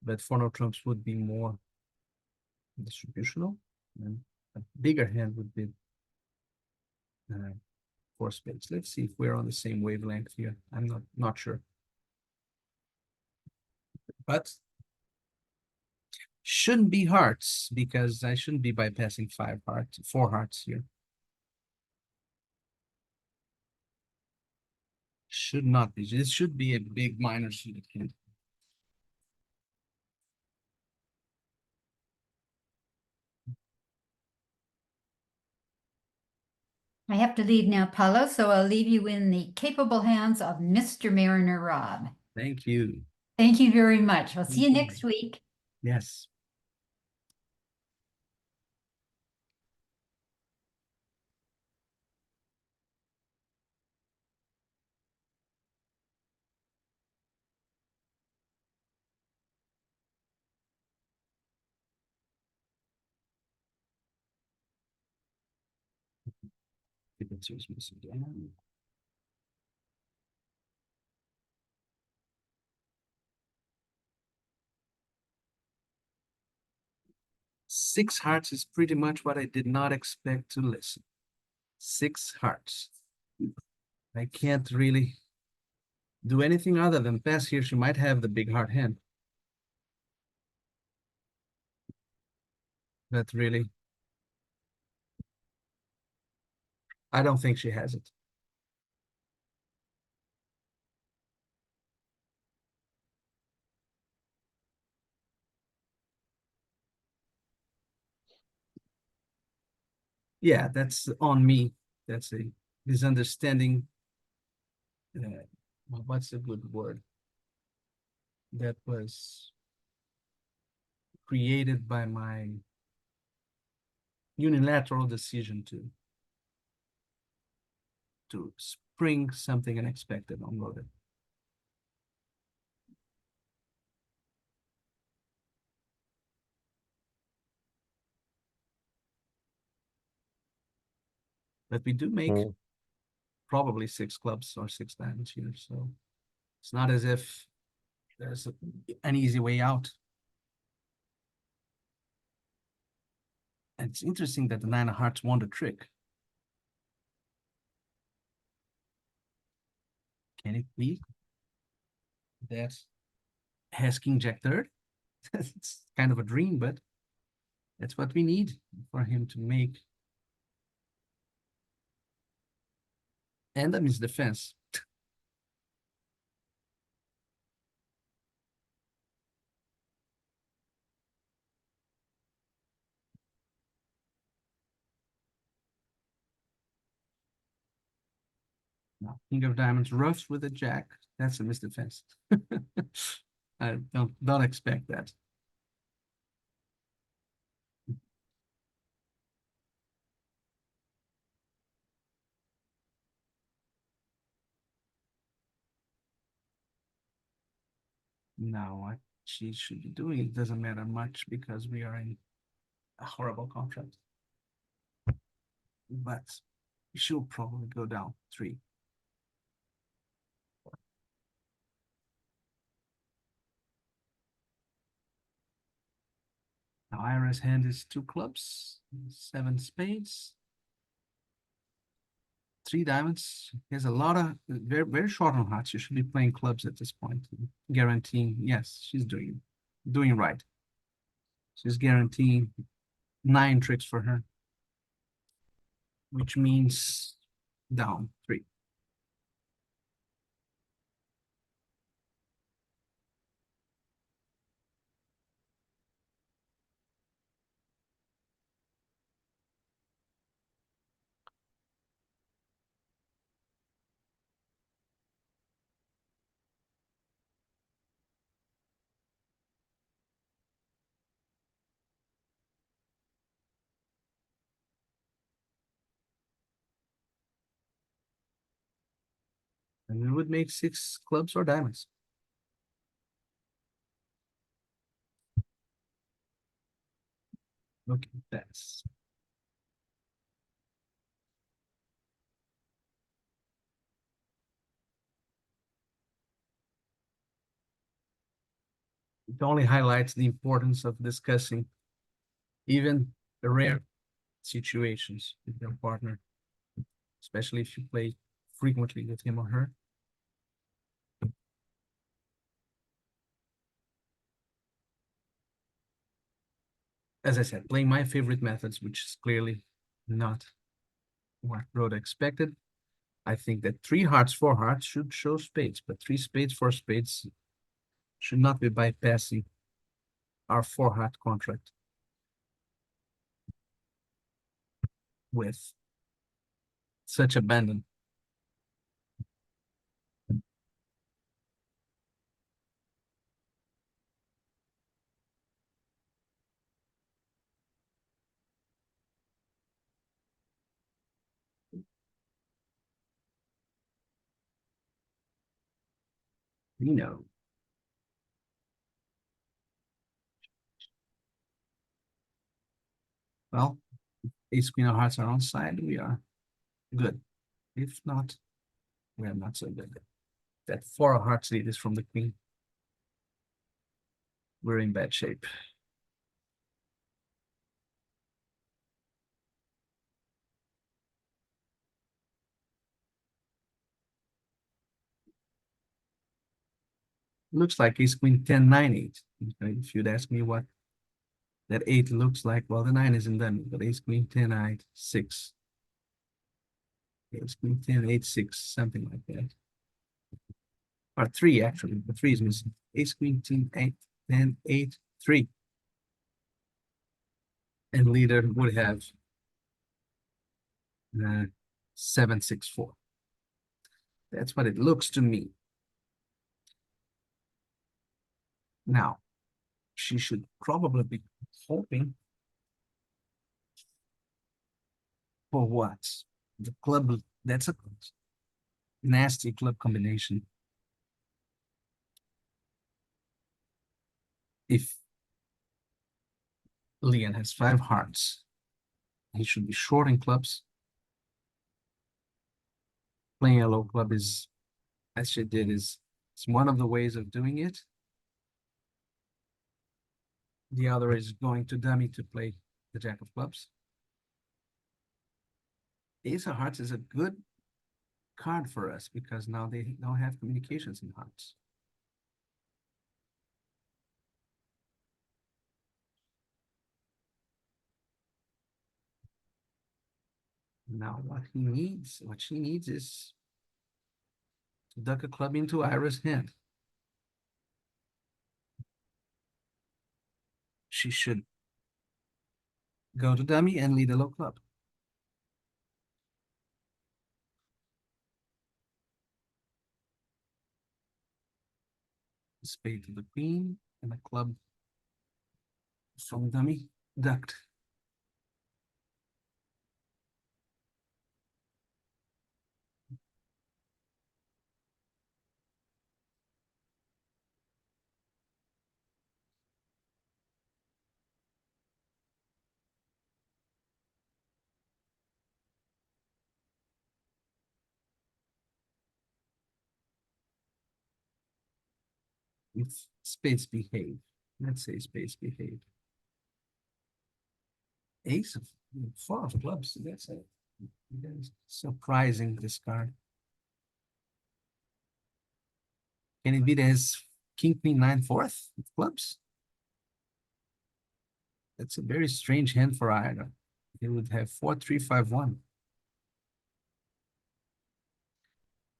But four no trumps would be more distributional, and a bigger hand would be uh, four spades. Let's see if we're on the same wavelength here. I'm not sure, but shouldn't be hearts because I shouldn't be bypassing four hearts here. Should not be. This should be a big minor suited hand. I have to leave now, Paulo, so I'll leave you in the capable hands of Mr. Mariner Rob. Thank you. Thank you very much. I'll see you Thank you. next week. Yes. Kibitzing missing again. Six hearts is pretty much what I did not expect to listen. Six hearts. I can't really do anything other than pass here. She might have the big heart hand. But really, I don't think she has it. Yeah, that's on me. That's a misunderstanding. What's a good word? That was created by my unilateral decision to spring something unexpected on Loaded. But we do make probably six clubs or six diamonds here, so it's not as if there's an easy way out. And it's interesting that the nine of hearts won the trick. Can it be that has King Jack third? It's kind of a dream, but that's what we need for him to make. And that means defense. Now, King of Diamonds roughs with a jack. That's a misdefense. I don't expect that. Now, what she should be doing, it doesn't matter much because we are in a horrible contract. But she'll probably go down three. Now, Ira's hand is two clubs, seven spades, three diamonds. He has a lot of very short on hearts. You should be playing clubs at this point, guaranteeing. Yes, she's doing right. She's guaranteeing 9 tricks for her, which means down three. And it would make 6 clubs or diamonds. Okay, that's It only highlights the importance of discussing even the rare situations with your partner, especially if you play frequently with him or her. As I said, playing my favorite methods, which is clearly not what Rhoda expected. I think that 3 hearts, 4 hearts should show spades, but 3 spades, 4 spades should not be bypassing our 4 heart contract with such abandon. You know, well, ace queen of hearts are on side, we are good. If not, we are not so good. That 4 of hearts lead is from the queen. We're in bad shape. Looks like ace queen 10 9 8. If you'd ask me what that 8 looks like, well, the 9 isn't done, but ace queen 10 8 6. Ace queen 10 8 6, something like that. Or 3, actually. The 3 is missing. Ace queen 10 8 10 8 3. And leader would have 7 6 4. That's what it looks to me. Now, she should probably be hoping for what? The club, that's a nasty club combination. If Leon has 5 hearts, he should be short in clubs. Playing a low club is, as she did, is it's one of the ways of doing it. The other is going to dummy to play the jack of clubs. Ace of hearts is a good card for us because now they don't have communications in hearts. Now what she needs is to duck a club into Ira's hand. She should go to dummy and lead a low club. Spade to the queen and a club from dummy ducked. If spades behave, let's say spades behave. Ace of 4 of clubs. That's a surprising discard. Can it be that his king queen 9 4th of clubs? That's a very strange hand for Ira. He would have 4 3 5 1.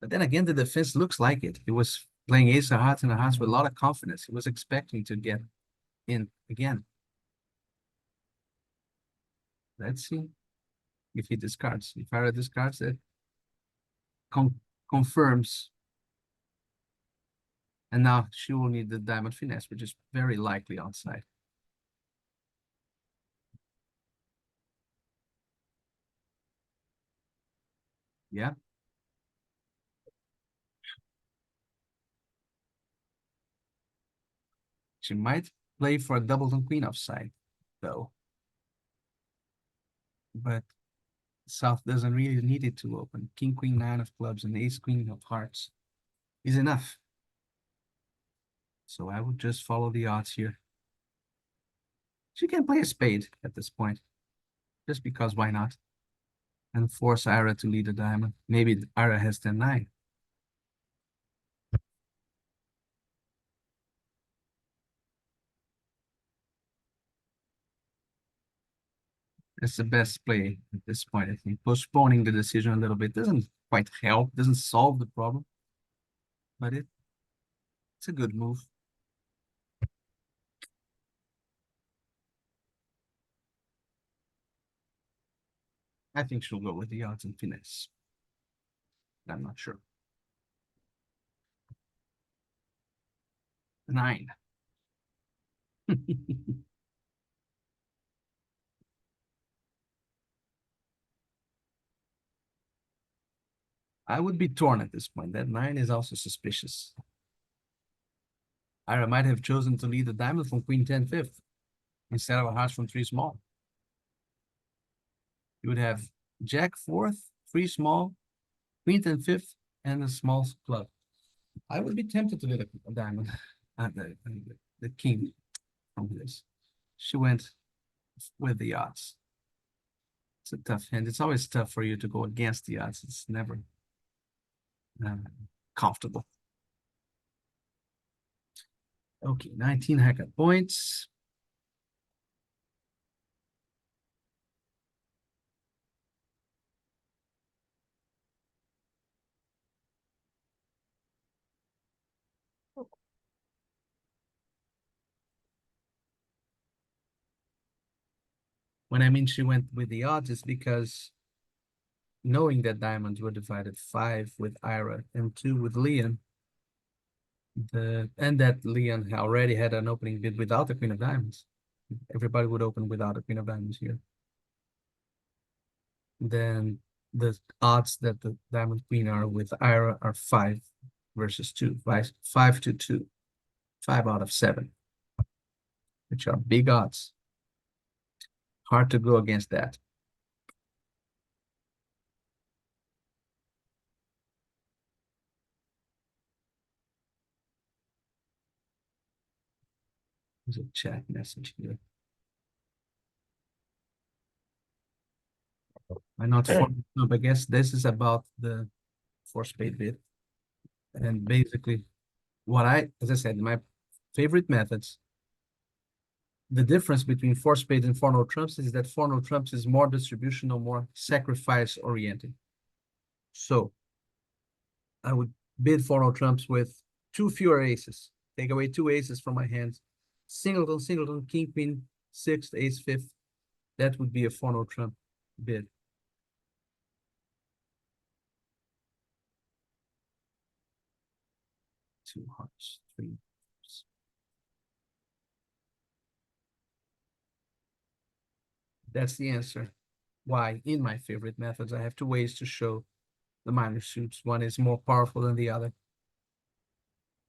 But then again, the defense looks like it. He was playing ace of hearts and a hearts with a lot of confidence. He was expecting to get in again. Let's see if he discards. If Ira discards, that confirms. And now she will need the diamond finesse, which is very likely outside. Yeah. She might play for a doubleton queen offside, though. But South doesn't really need it to open. King, queen, 9 of clubs, and ace, queen of hearts is enough. So I would just follow the odds here. She can play a spade at this point, just because why not? And force Ira to lead a diamond. Maybe Ira has 10-9. That's the best play at this point, I think. Postponing the decision a little bit doesn't quite help, doesn't solve the problem, but it's a good move. I think she'll go with the odds and finesse. I'm not sure. 9. I would be torn at this point. That 9 is also suspicious. Ira might have chosen to lead the diamond from Queen 10 fifth instead of a hearts from 3 small. You would have Jack 4th, 3 small, Queen 10 fifth, and a small club. I would be tempted to lead a diamond, the king from this. She went with the odds. It's a tough hand. It's always tough for you to go against the odds. It's never comfortable. Okay, 19 haircut points. When I mean she went with the odds, it's because knowing that diamonds were divided 5 with Ira and 2 with Leon, and that Leon already had an opening bid without the Queen of Diamonds. Everybody would open without a Queen of Diamonds here. Then the odds that the Diamond Queen are with Ira are 5 versus 2, 5 to 2, 5 out of 7, which are big odds. Hard to go against that. There's a chat message here. I'm not for, no, I guess this is about the 4 spade bid. And basically, as I said, my favorite methods, the difference between 4 spades and 4 no trumps is that 4 no trumps is more distributional, more sacrifice oriented. So I would bid 4 no trumps with 2 fewer aces, take away 2 aces from my hands, singleton, king, queen, 6th, ace, 5th. That would be a 4 no trump bid. Two hearts, 3. That's the answer. Why, in my favorite methods, I have 2 ways to show the minor suits. One is more powerful than the other.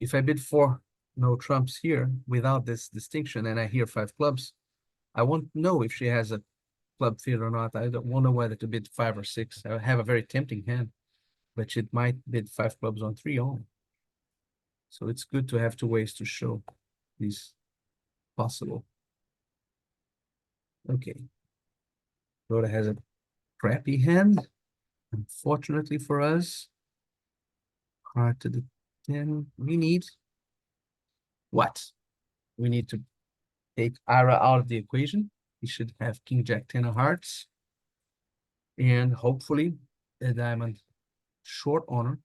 If I bid 4 no trumps here without this distinction and I hear 5 clubs, I won't know if she has a club fit or not. I won't know whether to bid 5 or 6. I have a very tempting hand, but it might bid 5 clubs on 3 only. So it's good to have 2 ways to show these possible. Okay. Rhoda has a crappy hand, unfortunately for us. Heart to the 10. We need what? We need to take Ira out of the equation. He should have King Jack 10 of hearts. And hopefully a diamond short honor.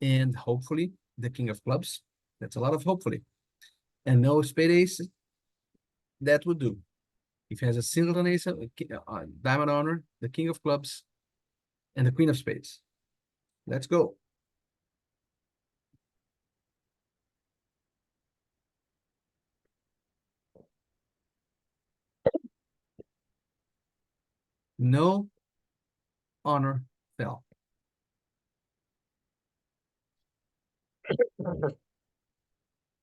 And hopefully the King of Clubs. That's a lot of hopefully. And no spade ace. That would do. If he has a singleton ace, diamond honor, the King of Clubs, and the Queen of Spades. Let's go. No honor fell.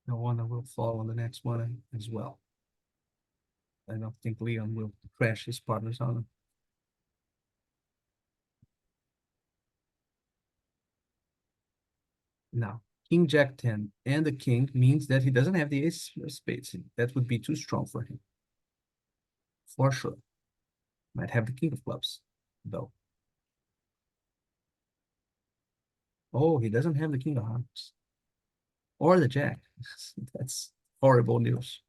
No honor will fall on the next one as well. I don't think Leon will crash his partner's honor. Now, King, Jack 10, and the king means that he doesn't have the ace of spades. That would be too strong for him. For sure. Might have the king of clubs, though. Oh, he doesn't have the king of hearts. Or the jack. That's horrible news.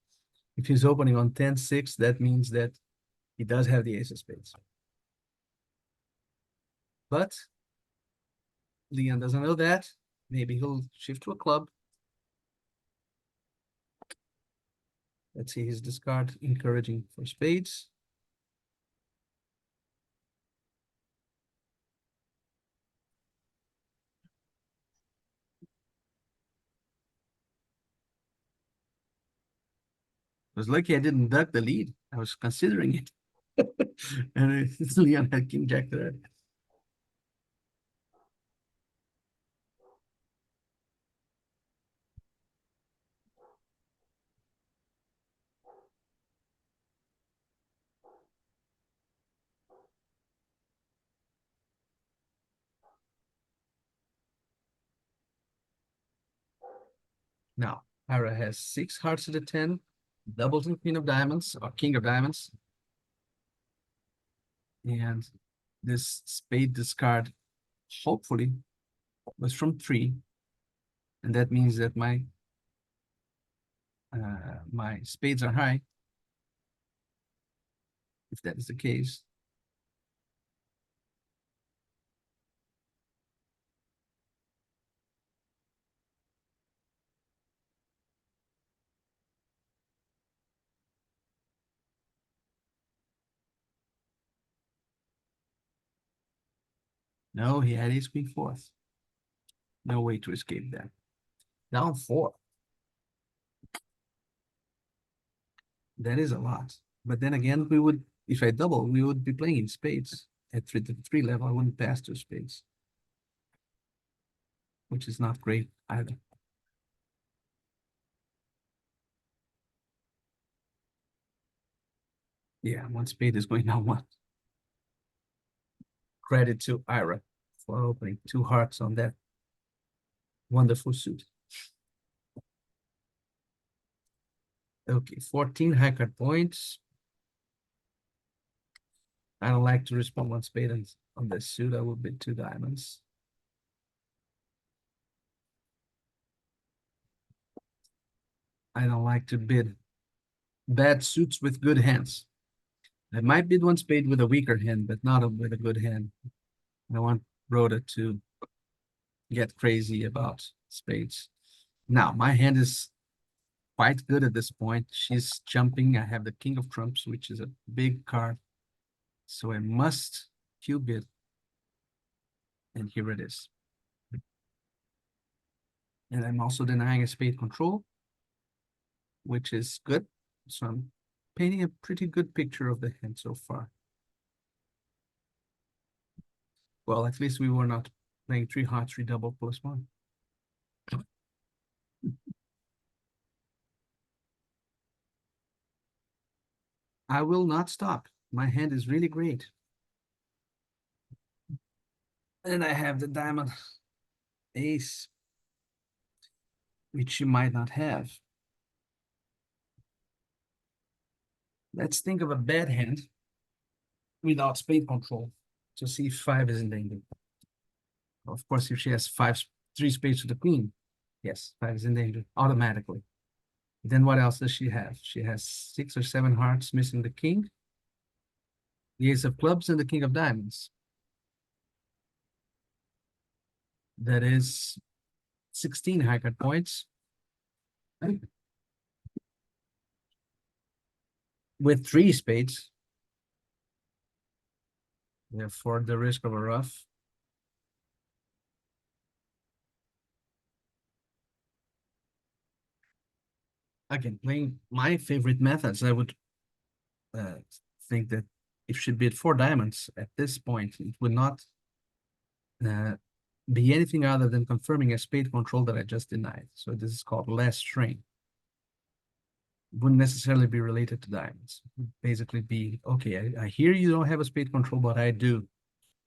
If he's opening on 10-6, that means that he does have the ace of spades. But Leon doesn't know that. Maybe he'll shift to a club. Let's see his discard encouraging for spades. I was lucky I didn't duck the lead. I was considering it. And Leon had king jack there. Now, Ira has 6 hearts to the 10, doubles and queen of diamonds, or king of diamonds. And this spade discard, hopefully, was from 3. And that means that my spades are high. If that is the case. No, he had ace queen fourth. No way to escape that. Down 4. That is a lot. But then again, we would, if I double, we would be playing in spades. At 3 level, I wouldn't pass 2 spades, which is not great either. Yeah, 1 spade is going down 1. Credit to Ira for opening 2 hearts on that wonderful suit. Okay, 14 high card points. I don't like to respond 1 spade on this suit. I will bid 2 diamonds. I don't like to bid bad suits with good hands. I might bid 1 spade with a weaker hand, but not with a good hand. I want Rhoda to get crazy about spades. Now, my hand is quite good at this point. She's jumping. I have the king of trumps, which is a big card. So I must Q bid. And here it is. And I'm also denying a spade control, which is good. So I'm painting a pretty good picture of the hand so far. Well, at least we were not playing 3 hearts, 3 double plus 1. I will not stop. My hand is really great. And I have the diamond ace, which you might not have. Let's think of a bad hand without spade control to see if 5 is in danger. Of course, if she has 3 spades to the queen, yes, 5 is in danger automatically. Then what else does she have? She has 6 or 7 hearts missing the king, the ace of clubs, and the king of diamonds. That is 16 high card points. With 3 spades. Therefore, the risk of a ruff. Again, playing my favorite methods, I would think that if she bid 4 diamonds at this point, it would not be anything other than confirming a spade control that I just denied. So this is called less strain. Wouldn't necessarily be related to diamonds. Would basically be, okay, I hear you don't have a spade control, but I do.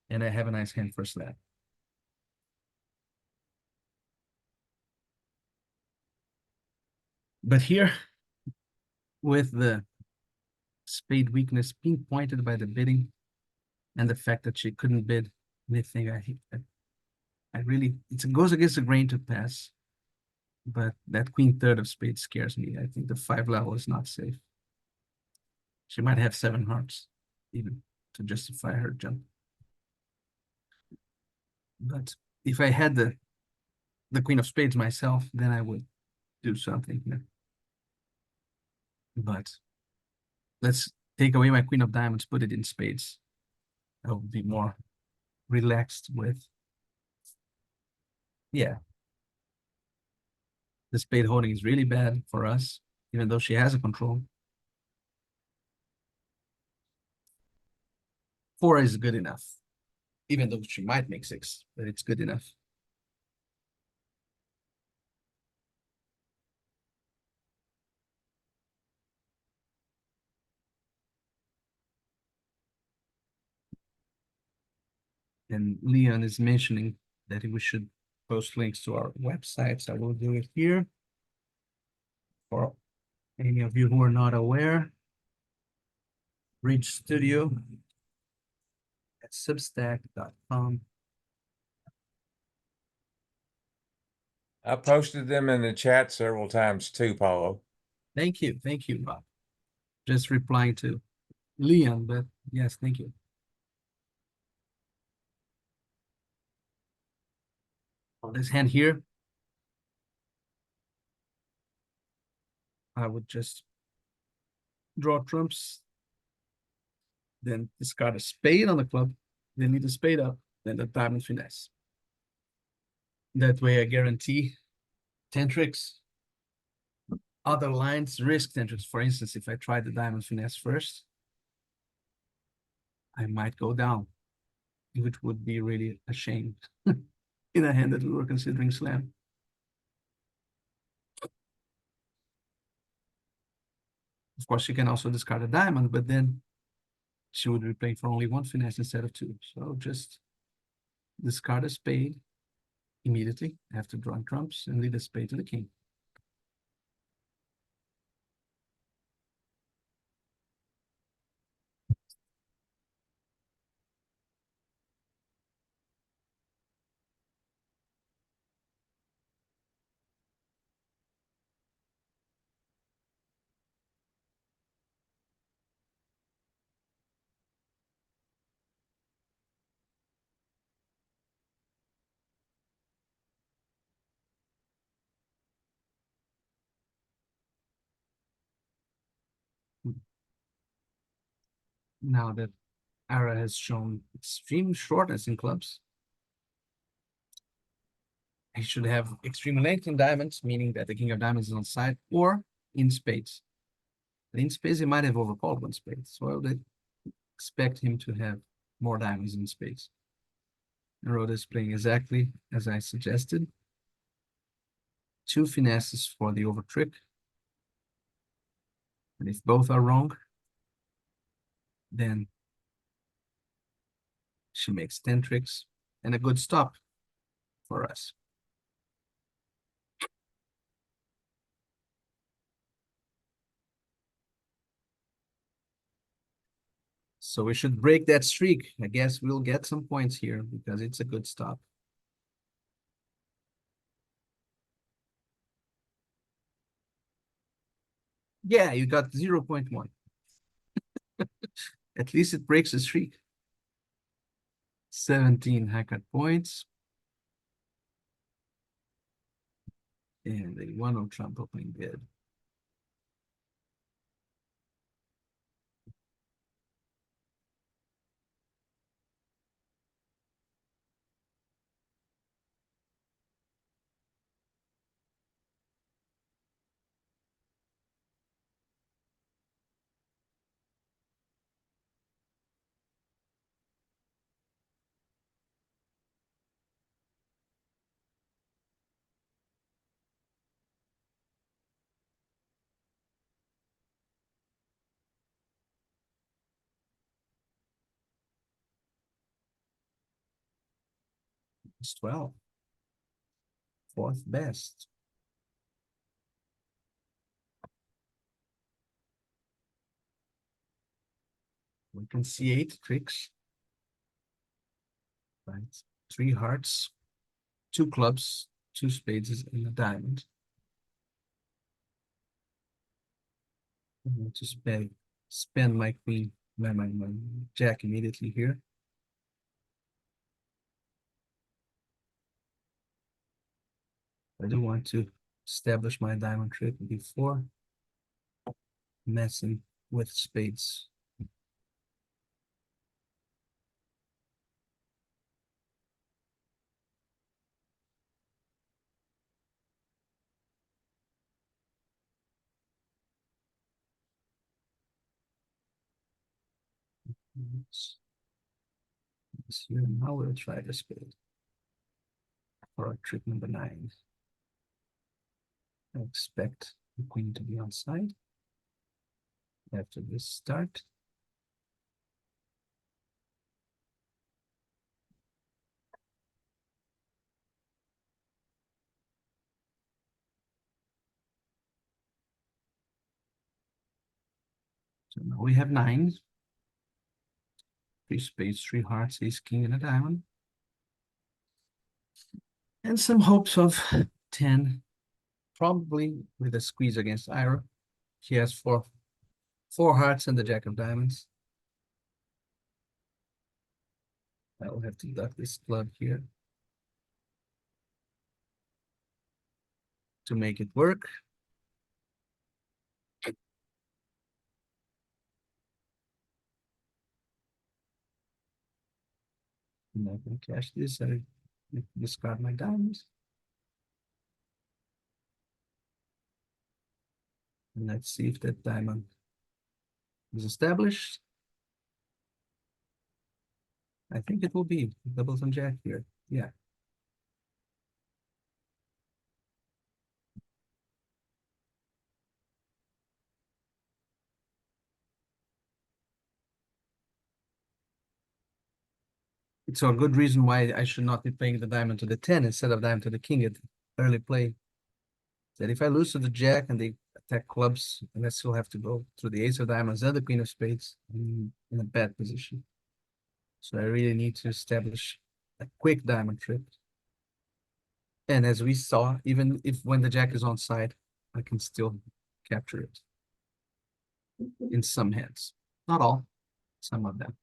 And I have a nice hand for slab. But here, with the spade weakness being pointed by the bidding and the fact that she couldn't bid anything, I really, it goes against the grain to pass. But that queen third of spades scares me. I think the 5 level is not safe. She might have 7 hearts even to justify her jump. But if I had the queen of spades myself, then I would do something here. But let's take away my queen of diamonds, put it in spades. I will be more relaxed with. Yeah, the spade holding is really bad for us, even though she has a control. 4 is good enough, even though she might make 6, but it's good enough. And Leon is mentioning that we should post links to our websites. I will do it here for any of you who are not aware. Reach Studio at substack.com. I posted them in the chat several times too, Paulo. Thank you, Bob. Just replying to Leon, but yes, thank you. On this hand here, I would just draw trumps, then discard a spade on the club, then lead the spade up, then the diamond finesse. That way I guarantee 10 tricks. Other lines risk 10 tricks. For instance, if I try the diamond finesse first, I might go down, which would be really a shame in a hand that we were considering slam. Of course, she can also discard a diamond, but then she would be playing for only 1 finesse instead of 2. So just discard a spade immediately after drawing trumps and lead a spade to the king. Now that Ara has shown extreme shortness in clubs, he should have extreme length in diamonds, meaning that the king of diamonds is on side, or in spades. But in spades, he might have overcalled 1 spade, so I would expect him to have more diamonds in spades. Rhoda is playing exactly as I suggested. 2 finesses for the over trick. And if both are wrong, then she makes 10 tricks and a good stop for us. So we should break that streak. I guess we'll get some points here because it's a good stop. Yeah, you got 0.1. At least it breaks the streak. 17 haircut points. And a 1-0 trump opening bid. It's 12. 4th best. We can see 8 tricks. Right, 3 hearts, 2 clubs, 2 spades, and a diamond. I'm going to spend my queen, my jack immediately here. I do want to establish my diamond trick before messing with spades. This here. Now we'll try the spade for trick number 9. I expect the queen to be on side after this start. So now we have 9. 3 spades, 3 hearts, ace, king, and a diamond. And some hopes of 10, probably with a squeeze against Ira. He has 4 hearts and the jack of diamonds. I will have to duck this club here to make it work. And I can cash this. I discard my diamonds. And let's see if that diamond is established. I think it will be doubles and jack here. Yeah. It's a good reason why I should not be playing the diamond to the 10 instead of diamond to the king at early play. That if I lose to the jack and they attack clubs, and I still have to go through the ace of diamonds and the queen of spades, I'm in a bad position. So I really need to establish a quick diamond trick. And as we saw, even if when the jack is on side, I can still capture it in some hands. Not all, some of them.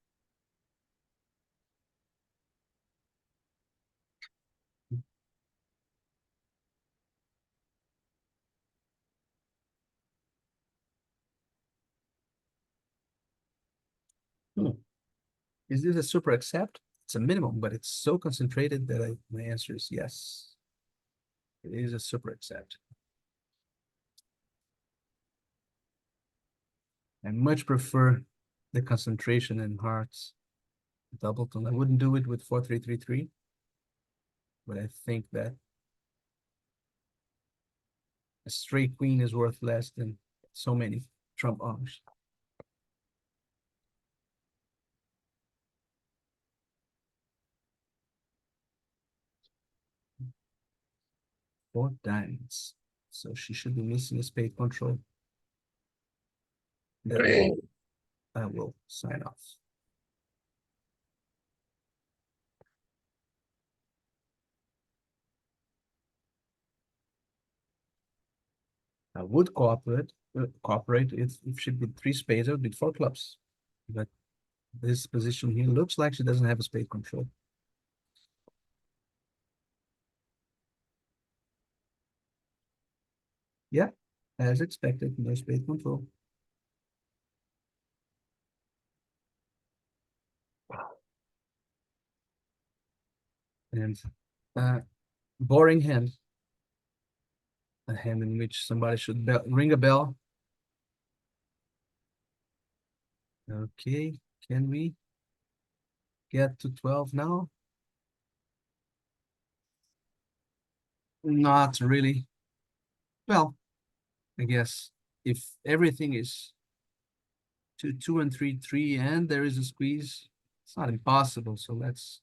Is this a super accept? It's a minimum, but it's so concentrated that my answer is yes. It is a super accept. I much prefer the concentration in hearts. Doubleton. I wouldn't do it with 4-3-3-3, but I think that a straight queen is worth less than so many trump honors. Four diamonds. So she should be missing a spade control. Then I will sign off. I would cooperate if she bid 3 spades, I would bid 4 clubs. But this position here looks like she doesn't have a spade control. Yeah, as expected, no spade control. And boring hand. A hand in which somebody should ring a bell. Okay, can we get to 12 now? Not really. Well, I guess if everything is 2-2 and 3-3 and there is a squeeze, it's not impossible. So let's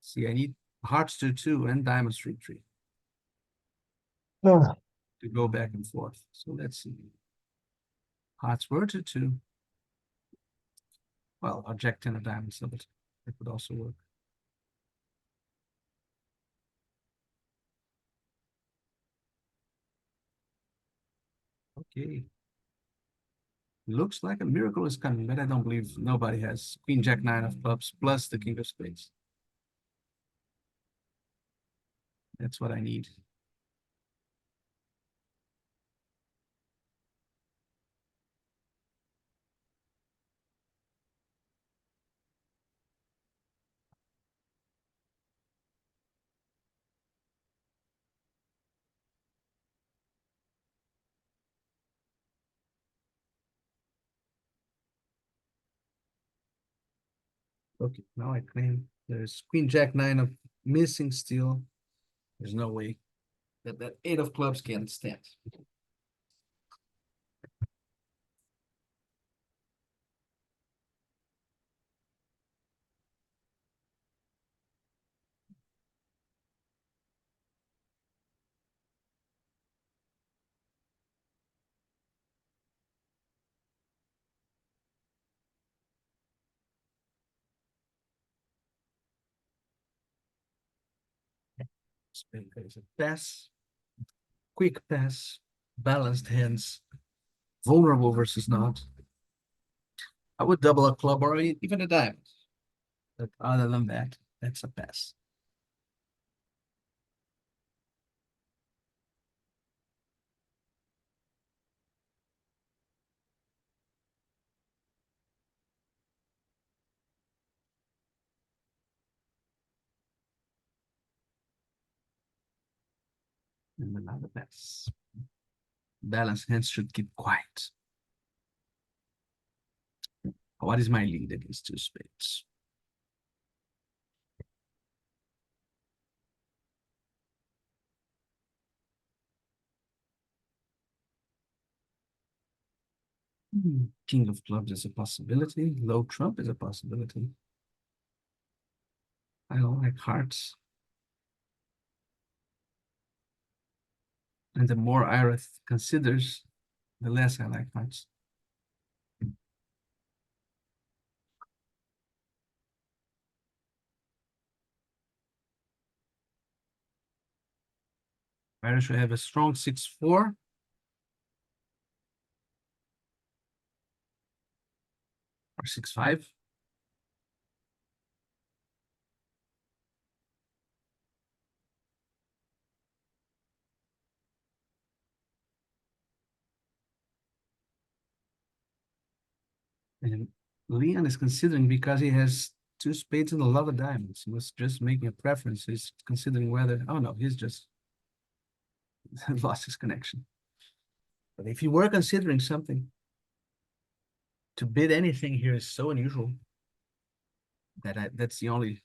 see. I need hearts 2-2 and diamonds 3-3 to go back and forth. So let's see. Hearts were 2-2. Well, our Jack 10 of diamonds, but it would also work. Okay. Looks like a miracle is coming, but I don't believe nobody has Queen Jack 9 of clubs plus the King of Spades. That's what I need. Okay, now I claim there's Queen Jack 9 of missing still. There's no way that 8 of clubs can stand. Spade is a pass, quick pass, balanced hands, vulnerable versus not. I would double a club or even a diamond. But other than that, that's a pass. And another pass. Balanced hands should keep quiet. What is my lead against 2 spades? King of clubs is a possibility. Low trump is a possibility. I don't like hearts. And the more Ira considers, the less I like hearts. Ira should have a strong 6-4. Or 6-5. And Leon is considering because he has 2 spades and a lot of diamonds. He was just making a preference. He's considering whether, oh no, he's just lost his connection. But if you were considering something, to bid anything here is so unusual that that's the only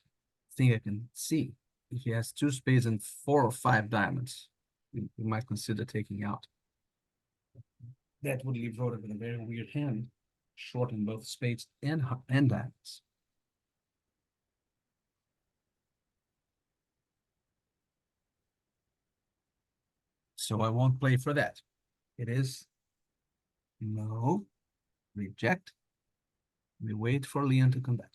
thing I can see. If he has 2 spades and 4 or 5 diamonds, you might consider taking out. That would leave Rhoda with a very weird hand, short in both spades and diamonds. So I won't play for that. It is no, reject. We wait for Leon to come back.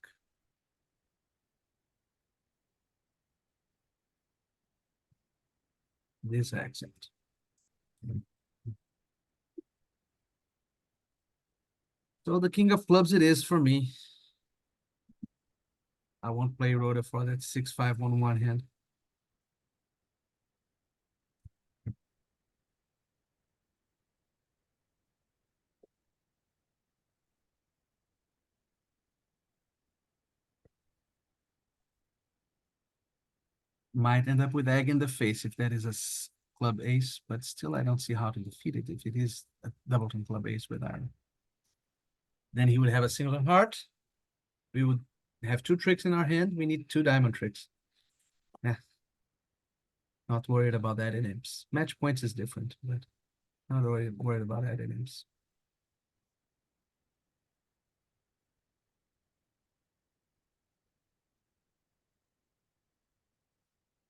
This I accept. So the king of clubs it is for me. I won't play Rhoda for that 6-5-1-1 hand. Might end up with egg in the face if that is a club ace, but still I don't see how to defeat it if it is a doubleton club ace with iron. Then he would have a singleton heart. We would have 2 tricks in our hand. We need 2 diamond tricks. Not worried about that in imps. Match points is different, but not worried about that in imps.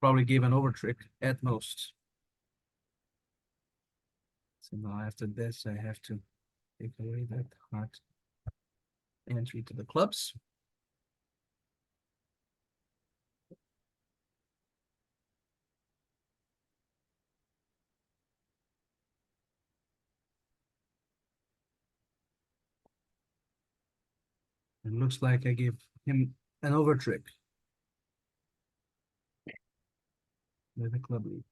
Probably gave an over trick at most. So now after this, I have to take away that heart. Entry to the clubs. It looks like I gave him an over trick with the club lead.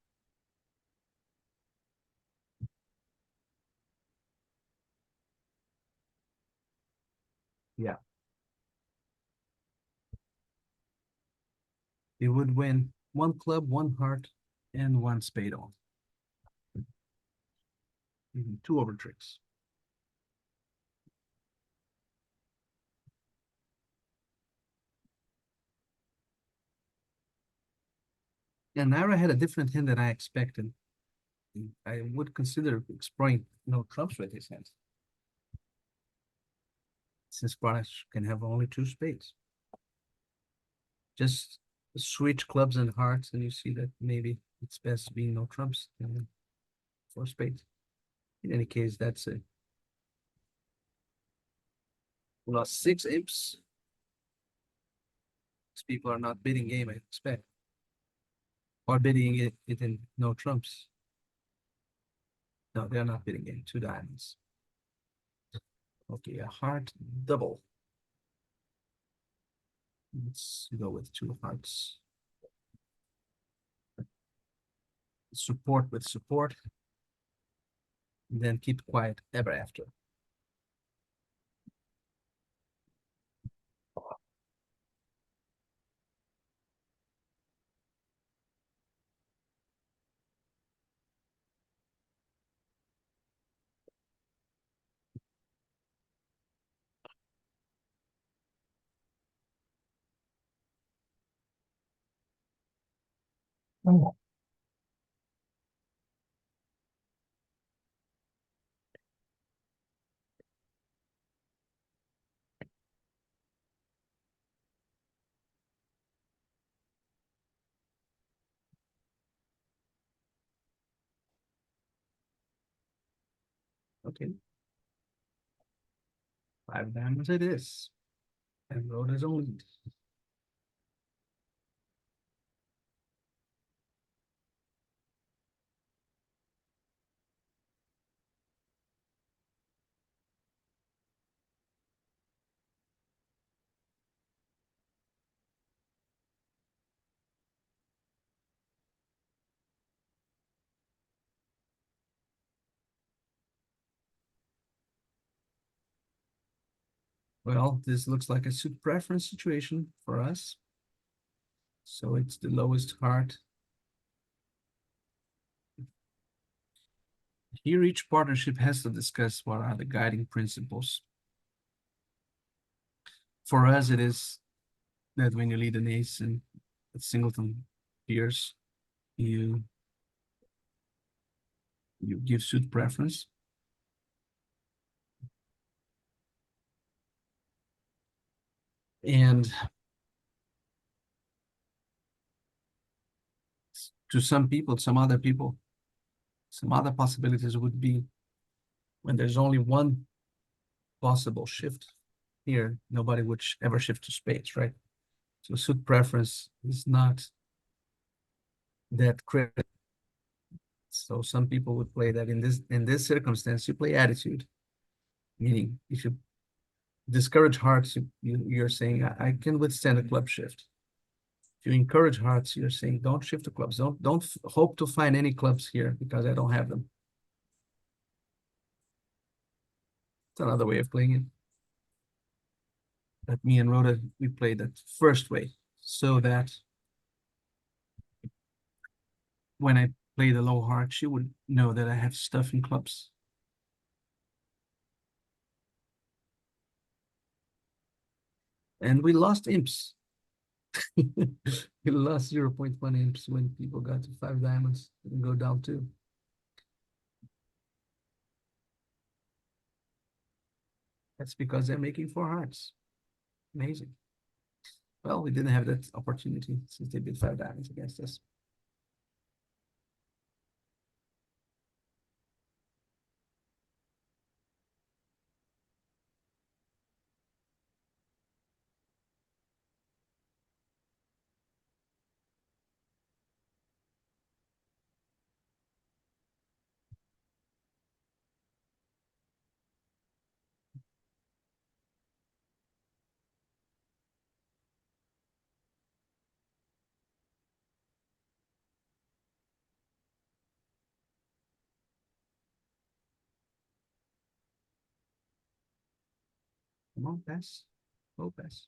Yeah. He would win one club, one heart, and one spade on. Even two over tricks. And Naira had a different hand than I expected. I would consider exploring no trumps with his hand, since Spanish can have only two spades. Just switch clubs and hearts, and you see that maybe it's best being no trumps than four spades. In any case, that's it. We lost 6 imps. These people are not bidding game, I expect. Or bidding it in no trumps. No, they're not bidding game. 2 diamonds. Okay, a heart double. Let's go with 2 hearts. Support with support. And then keep quiet ever after. Oh. Okay. 5 diamonds it is. And road is only. Well, this looks like a suit preference situation for us. So it's the lowest heart. Here, each partnership has to discuss what are the guiding principles. For us, it is that when you lead an ace and a singleton pairs, you give suit preference. And to some people, some other people, some other possibilities would be when there's only one possible shift here, nobody would ever shift to spades, right? So suit preference is not that critical. So some people would play that in this circumstance, you play attitude, meaning if you discourage hearts, you're saying I can withstand a club shift. If you encourage hearts, you're saying don't shift the clubs. Don't hope to find any clubs here because I don't have them. It's another way of playing it. But me and Rhoda, we played that first way, so that when I play the low heart, she would know that I have stuff in clubs. And we lost imps. We lost 0.1 imps when people got to 5 diamonds and go down 2. That's because they're making 4 hearts. Amazing. Well, we didn't have that opportunity since they bid 5 diamonds against us. Come on, pass. Oh, pass.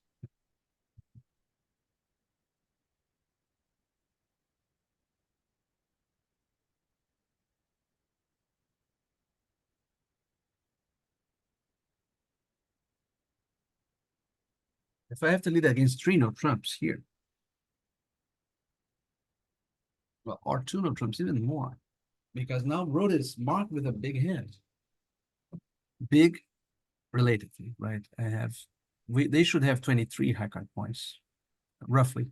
If I have to lead against 3 no trumps here, well, or 2 no trumps, even more, because now road is marked with a big hand. Big relatively, right? They should have 23 high card points, roughly,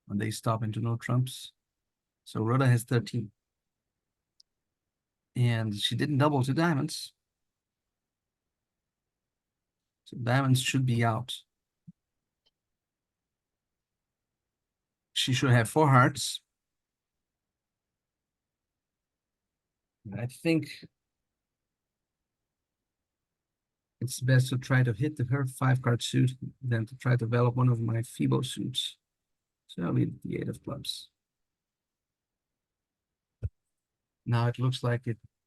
when they stop into no trumps. So Rhoda has 13. And she didn't double to diamonds. So diamonds should be out. She should have 4 hearts. I think it's best to try to hit her 5-card suit than to try to develop one of my Fibo suits. So I'll lead the 8 of clubs. Now it looks like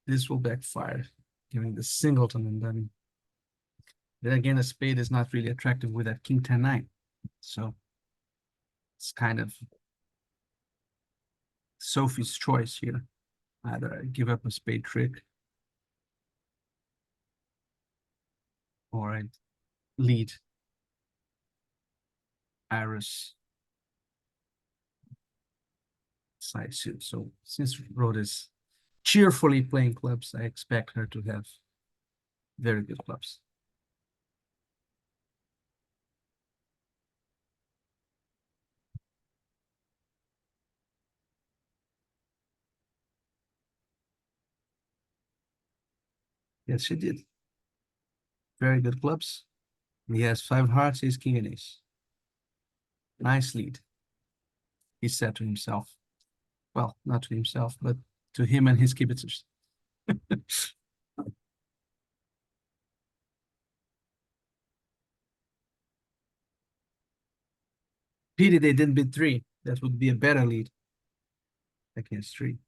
this will backfire, giving the singleton and dummy. Then again, a spade is not really attractive with that king 10-9. So it's kind of Sophie's choice here. Either I give up a spade trick or I lead Iris side suit. So since Rhoda is cheerfully playing clubs, I expect her to have very good clubs. Yes, she did. Very good clubs. He has 5 hearts, ace, king, and ace. Nice lead, he said to himself. Well, not to himself, but to him and his kibitzers. Pity they didn't bid 3. That would be a better lead against 3.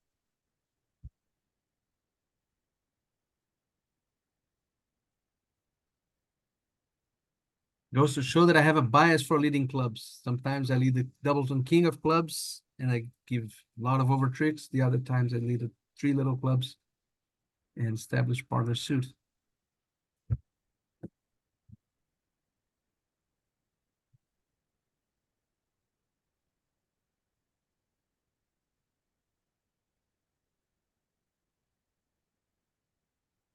Goes to show that I have a bias for leading clubs. Sometimes I lead the doubleton king of clubs and I give a lot of over tricks. The other times I lead the 3 little clubs and establish partner suit.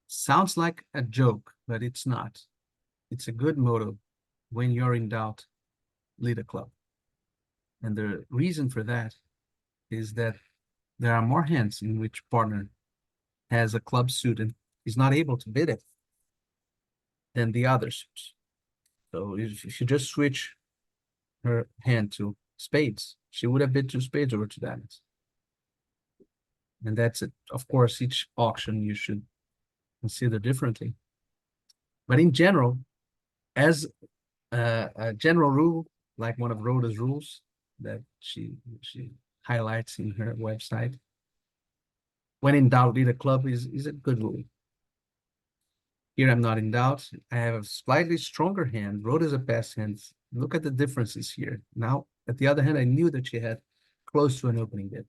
Sounds like a joke, but it's not. It's a good motto. When you're in doubt, lead a club. And the reason for that is that there are more hands in which partner has a club suit and is not able to bid it than the other suits. So if you just switch her hand to spades, she would have bid 2 spades over 2 diamonds. And that's it. Of course, each auction you should consider differently. But in general, as a general rule, like one of Rhoda's rules that she highlights in her website, when in doubt, lead a club is a good rule. Here I'm not in doubt. I have a slightly stronger hand. Rhoda's a best hand. Look at the differences here. Now, at the other hand, I knew that she had close to an opening bid.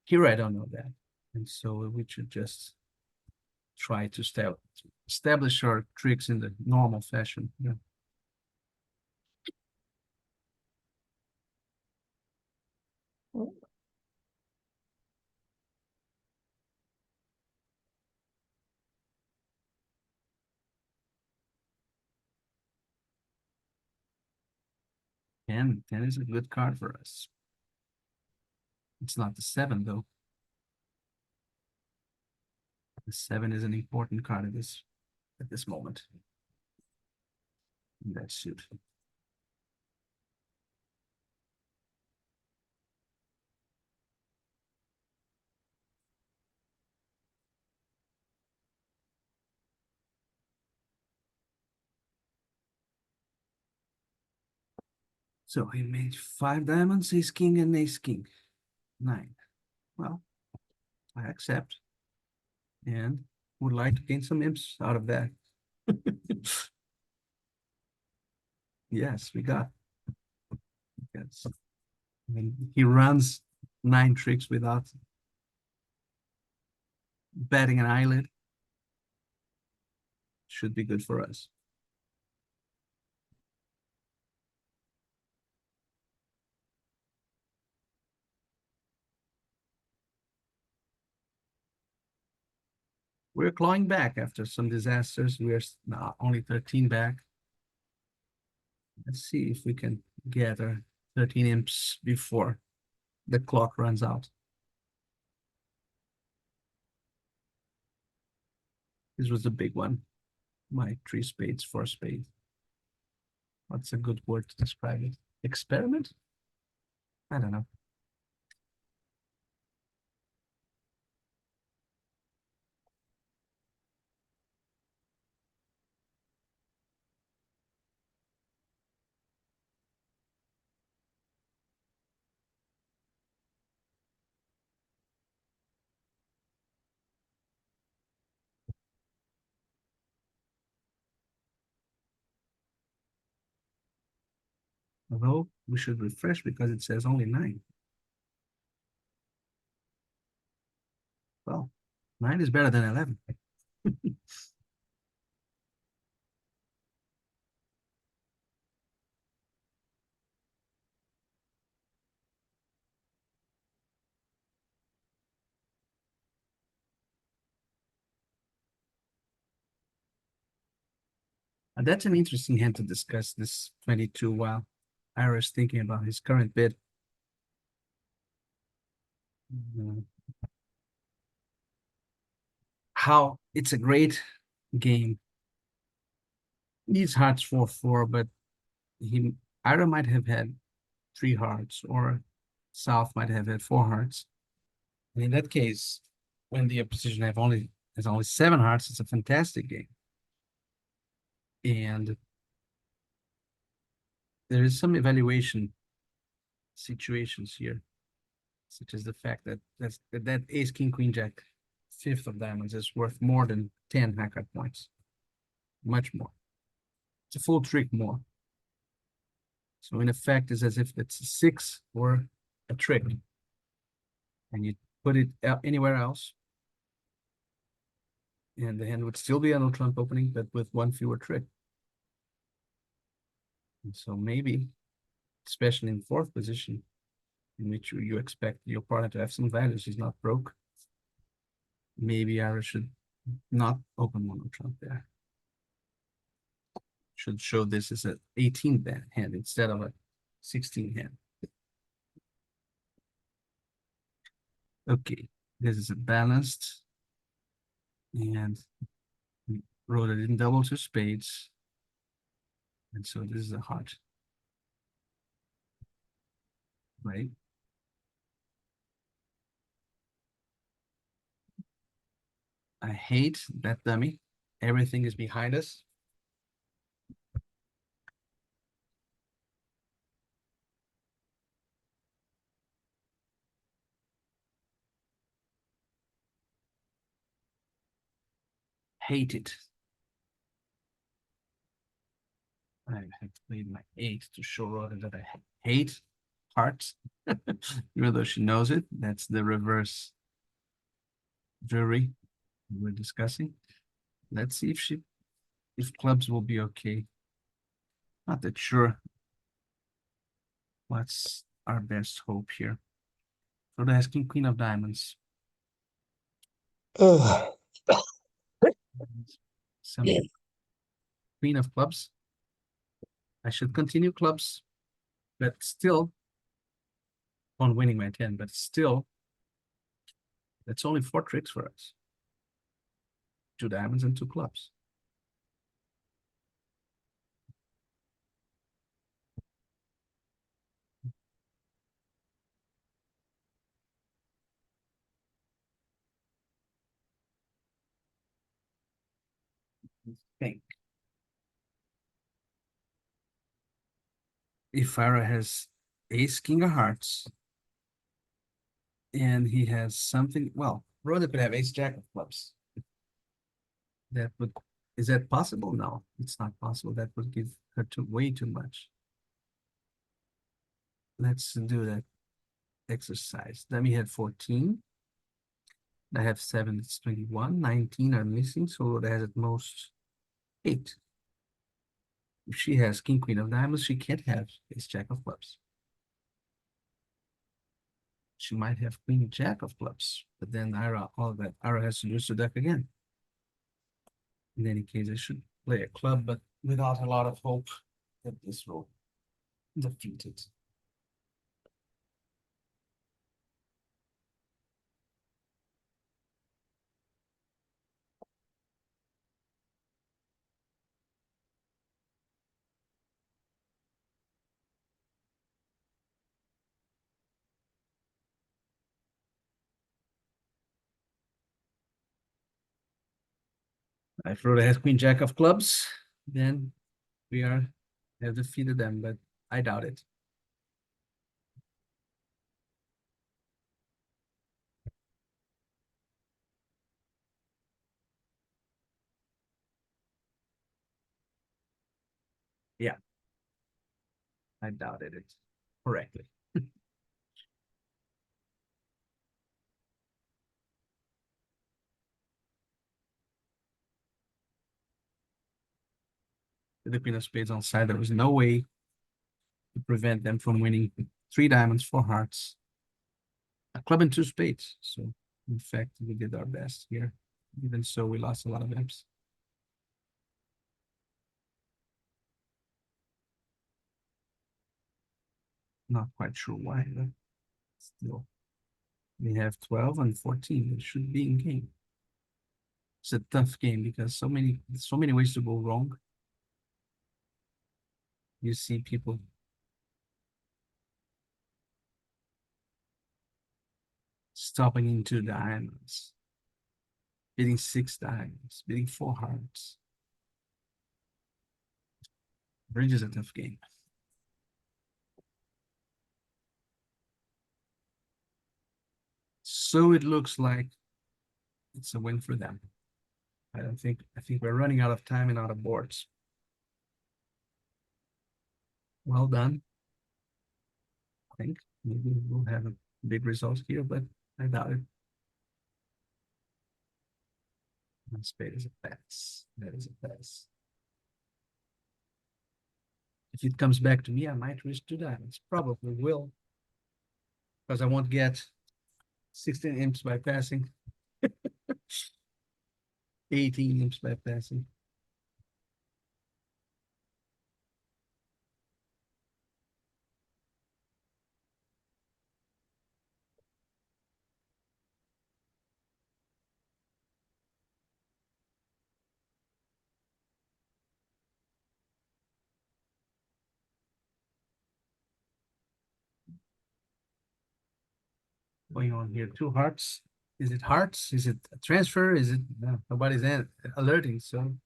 Here I don't know that. And so we should just try to establish our tricks in the normal fashion. Yeah. And 10 is a good card for us. It's not the 7 though. The 7 is an important card at this moment. In that suit. So he made 5 diamonds, ace king and ace king. 9. Well, I accept. And would like to gain some imps out of that. Yes, we got. Yes. I mean, he runs 9 tricks without batting an eyelid. Should be good for us. We're clawing back after some disasters. We are now only 13 back. Let's see if we can gather 13 imps before the clock runs out. This was the big one. My 3 spades, 4 spades. What's a good word to describe it? Experiment? I don't know. Although we should refresh because it says only 9. Well, 9 is better than 11. And that's an interesting hand to discuss this 22 while Ira's thinking about his current bid. How it's a great game. Needs hearts 4-4, but Ira might have had 3 hearts, or South might have had 4 hearts. And in that case, when the opposition has only 7 hearts, it's a fantastic game. And there is some evaluation situations here, such as the fact that that ace, king, queen, jack, 5th of diamonds is worth more than 10 haircut points. Much more. It's a full trick more. So in effect, it's as if it's a 6 or a trick. And you put it anywhere else, and the hand would still be a no trump opening, but with 1 fewer trick. And so maybe, especially in 4th position, in which you expect your partner to have some values, he's not broke. Maybe Ira should not open mono trump there. Should show this as an 18 hand instead of a 16 hand. Okay, this is a balanced, and we wrote it in double 2 spades. And so this is a heart. Right? I hate that dummy. Everything is behind us. Hate it. I have played my 8 to show Rhoda that I hate hearts, even though she knows it. That's the reverse jury we're discussing. Let's see if clubs will be okay. Not that sure. What's our best hope here? Rhoda has king, queen of diamonds. Some queen of clubs. I should continue clubs, but still on winning my 10, but still, that's only 4 tricks for us. 2 diamonds and 2 clubs. Think. If Ira has ace, king of hearts, and he has something, well, Rhoda could have ace, jack of clubs. That would Is that possible? No, it's not possible. That would give her way too much. Let's do that exercise. Then we had 14. I have 7, it's 21. 19 are missing, so that has at most 8. If she has king, queen of diamonds, she can't have ace, jack of clubs. She might have queen, jack of clubs, but then all that Ira has to do is to duck again. In any case, I should play a club, but without a lot of hope that this will defeat it. If Rhoda has queen, jack of clubs, then we have defeated them, but I doubt it. Yeah, I doubted it correctly. With the queen of spades on side, there was no way to prevent them from winning 3 diamonds, 4 hearts, a club and 2 spades. So in fact, we did our best here. Even so, we lost a lot of imps. Not quite sure why, but still. We have 12 and 14. It should be in game. It's a tough game because so many ways to go wrong. You see people stopping in 2 diamonds, bidding 6 diamonds, bidding 4 hearts. Bridge is a tough game. So it looks like it's a win for them. I think we're running out of time and out of boards. Well done. I think maybe we'll have a big result here, but I doubt it. And spade is a pass. That is a pass. If it comes back to me, I might risk 2 diamonds. Probably will. Because I won't get 16 imps by passing. 18 imps by passing. Going on here, 2 hearts. Is it hearts? Is it a transfer? Is it no, nobody's alerting? So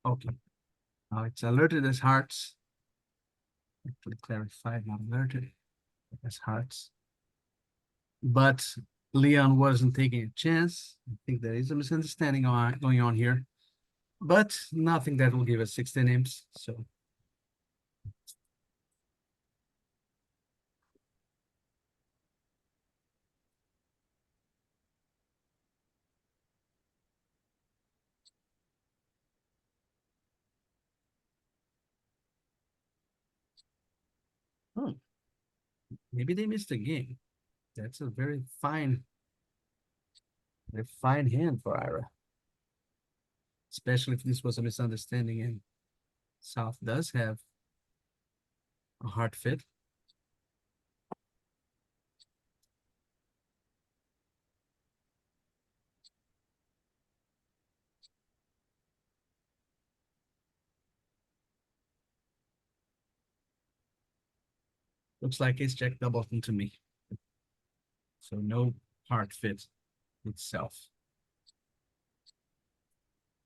okay. Now it's alerted as hearts. Actually clarified, not alerted as hearts. But Leon wasn't taking a chance. I think there is a misunderstanding going on here, but nothing that will give us 16 imps. So oh, maybe they missed a game. That's a very fine hand for Ira, especially if this was a misunderstanding and South does have a hard fit. Looks like ace jack doubled into me. So no hard fit itself.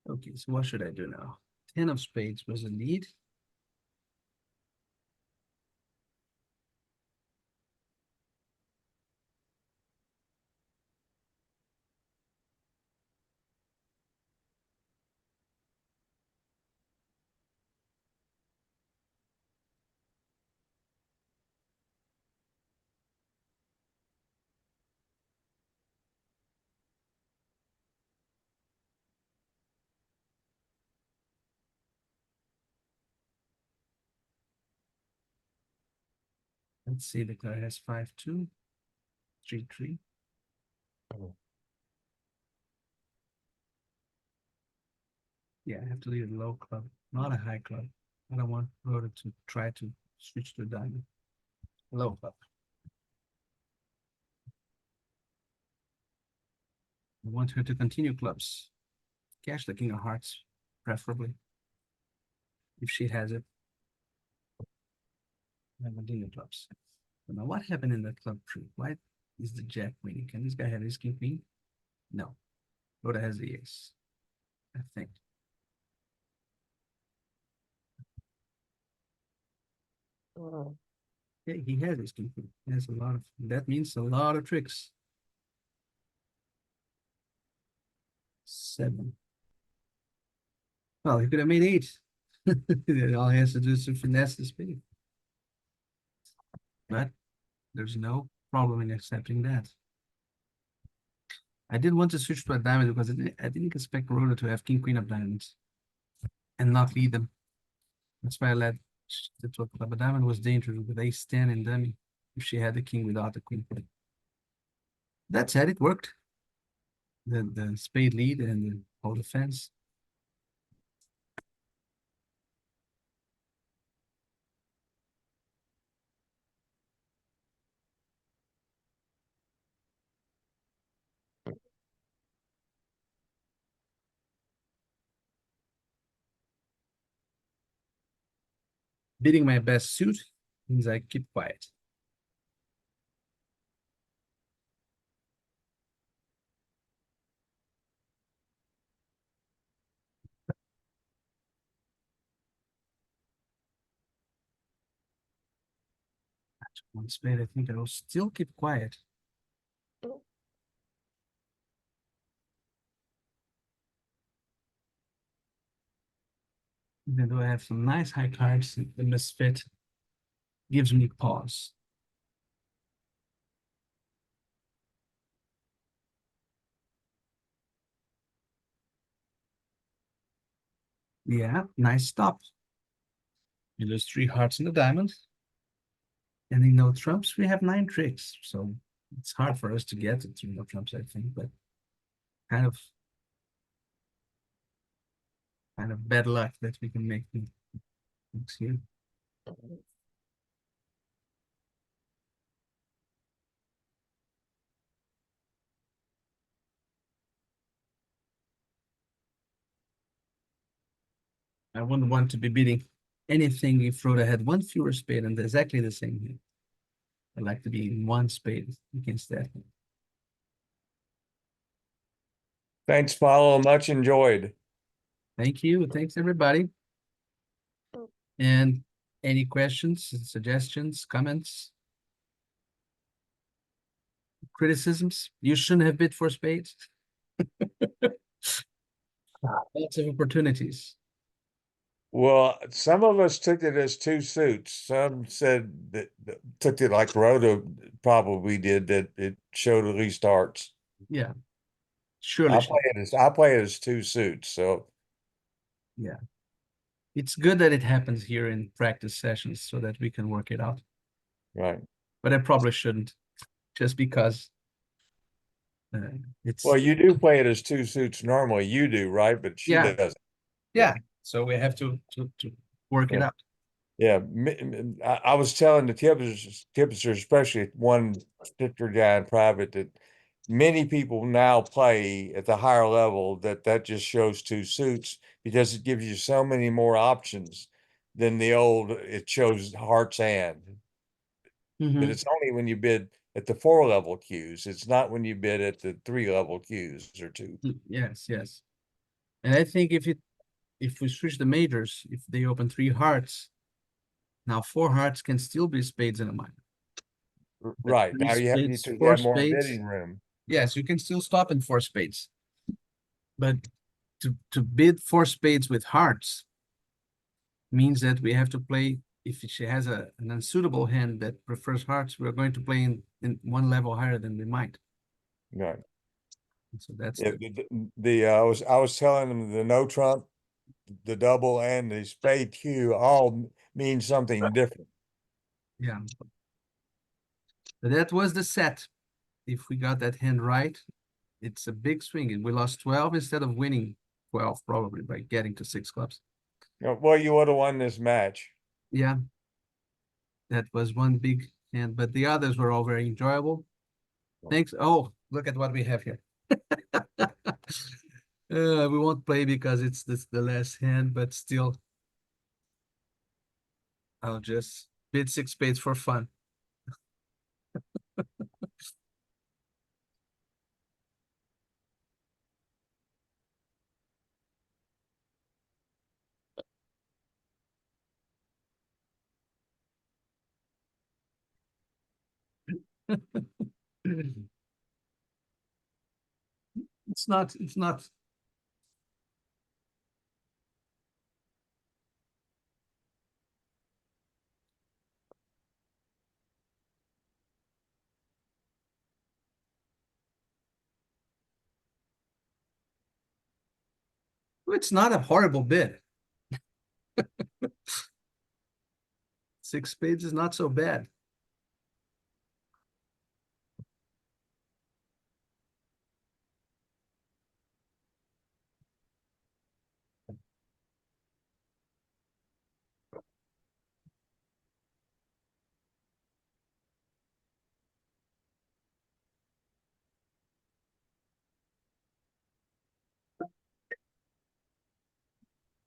Okay, so what should I do now? 10 of spades was a lead. Let's see, the card has 5-2, 3-3. Yeah, I have to leave a low club, not a high club. I don't want Rhoda to try to switch to a diamond. Low club. I want her to continue clubs. Cash the king of hearts, preferably. If she has it. And continue clubs. So now what happened in that club tree? Why is the jack winning? Can this guy have his king queen? No. Rhoda has the ace, I think. Yeah, he has his king queen. He has a lot of, that means a lot of tricks. 7. Well, he could have made 8. All he has to do is to finesse the spade. But there's no problem in accepting that. I did want to switch to a diamond because I didn't expect Rhoda to have king queen of diamonds and not lead them. That's why I led the 12 club. A diamond was dangerous with ace 10 and dummy if she had the king without the queen. That said, it worked. The spade lead and the whole defense. Beating my best suit means I keep quiet. One spade, I think I will still keep quiet. Even though I have some nice high cards, the misfit gives me pause. Yeah, nice stop. You lose 3 hearts in the diamond. And in no trumps, we have 9 tricks. So it's hard for us to get it to no trumps, I think, but kind of bad luck that we can make things here. I wouldn't want to be beating anything if Rhoda had 1 fewer spade and exactly the same here. I like to be in 1 spade against that. Thanks, Paulo. Much enjoyed. Thank you. Thanks, everybody. And any questions, suggestions, comments, criticisms? You shouldn't have bid for spades. Lots of opportunities. Well, some of us took it as 2 suits. Some said that took it like Rhoda probably did, that it showed at least hearts. Yeah, surely. I play it as 2 suits. So Yeah, it's good that it happens here in practice sessions so that we can work it out. right. But I probably shouldn't, just because it's Well, you do play it as 2 suits normally. You do, right? But she yeah. doesn't. Yeah. So we have to work it Yeah. out. Yeah, I was telling the tipsters, especially one particular guy in private, that many people now play at the higher level that just shows 2 suits because it gives you so many more options than the old. It shows hearts and, but it's only when you bid at the 4 level queues. It's not when you bid at the 3 level queues or 2. Yes, yes. And I think if it if we switch the majors, if they open 3 hearts, now 4 hearts can still be spades in a minor. But Right, 3 now you spades, you 4 have more spades. bidding room. Yes, you can still stop in 4 spades. But to bid 4 spades with hearts means that we have to play, if she has an unsuitable hand that prefers hearts, we're going to play in 1 level higher than we might. Right. So that's Yeah, I was telling them the no trump, the double and the spade cue all mean something different. yeah. But that was the set. If we got that hand right, it's a big swing. And we lost 12 instead of winning 12, probably by getting to 6 clubs. Well, you would have won this match. Yeah. That was one big hand, but the others were all very enjoyable. Thanks. Oh, look at what we have here. We won't play because it's the last hand, but still, I'll just bid 6 spades for fun. It's not. It's not a horrible bid. 6 spades is not so bad.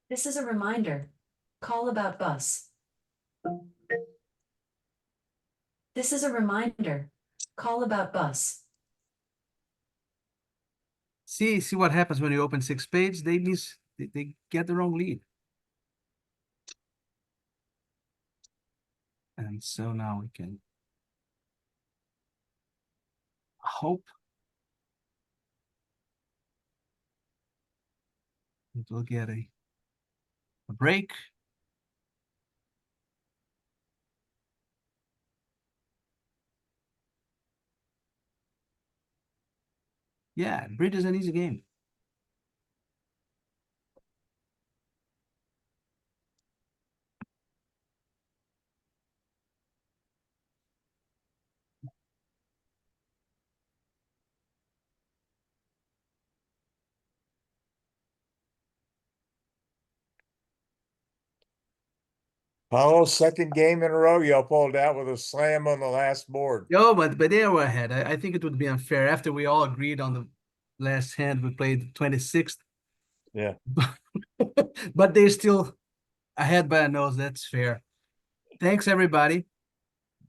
This is a reminder. Call about bus. This is a reminder. Call about bus. See what happens when you open 6 spades? They get the wrong lead. And so now we can hope that we'll get a break. Yeah, bridge is an easy game. Paulo's second game in a row, y'all pulled out with a slam on the last board. Yo, but they were ahead. I think it would be unfair after we all agreed on the last hand. We played 26th, Yeah. but they're still ahead by a nose. That's fair. Thanks everybody.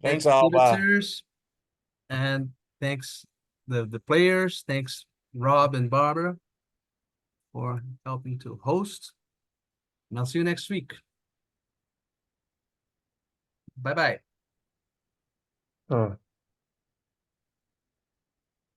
Thanks all. Bye. Kibitzers, and thanks the players. Thanks Rob and Barbara for helping to host. And I'll see you next week. Bye-bye.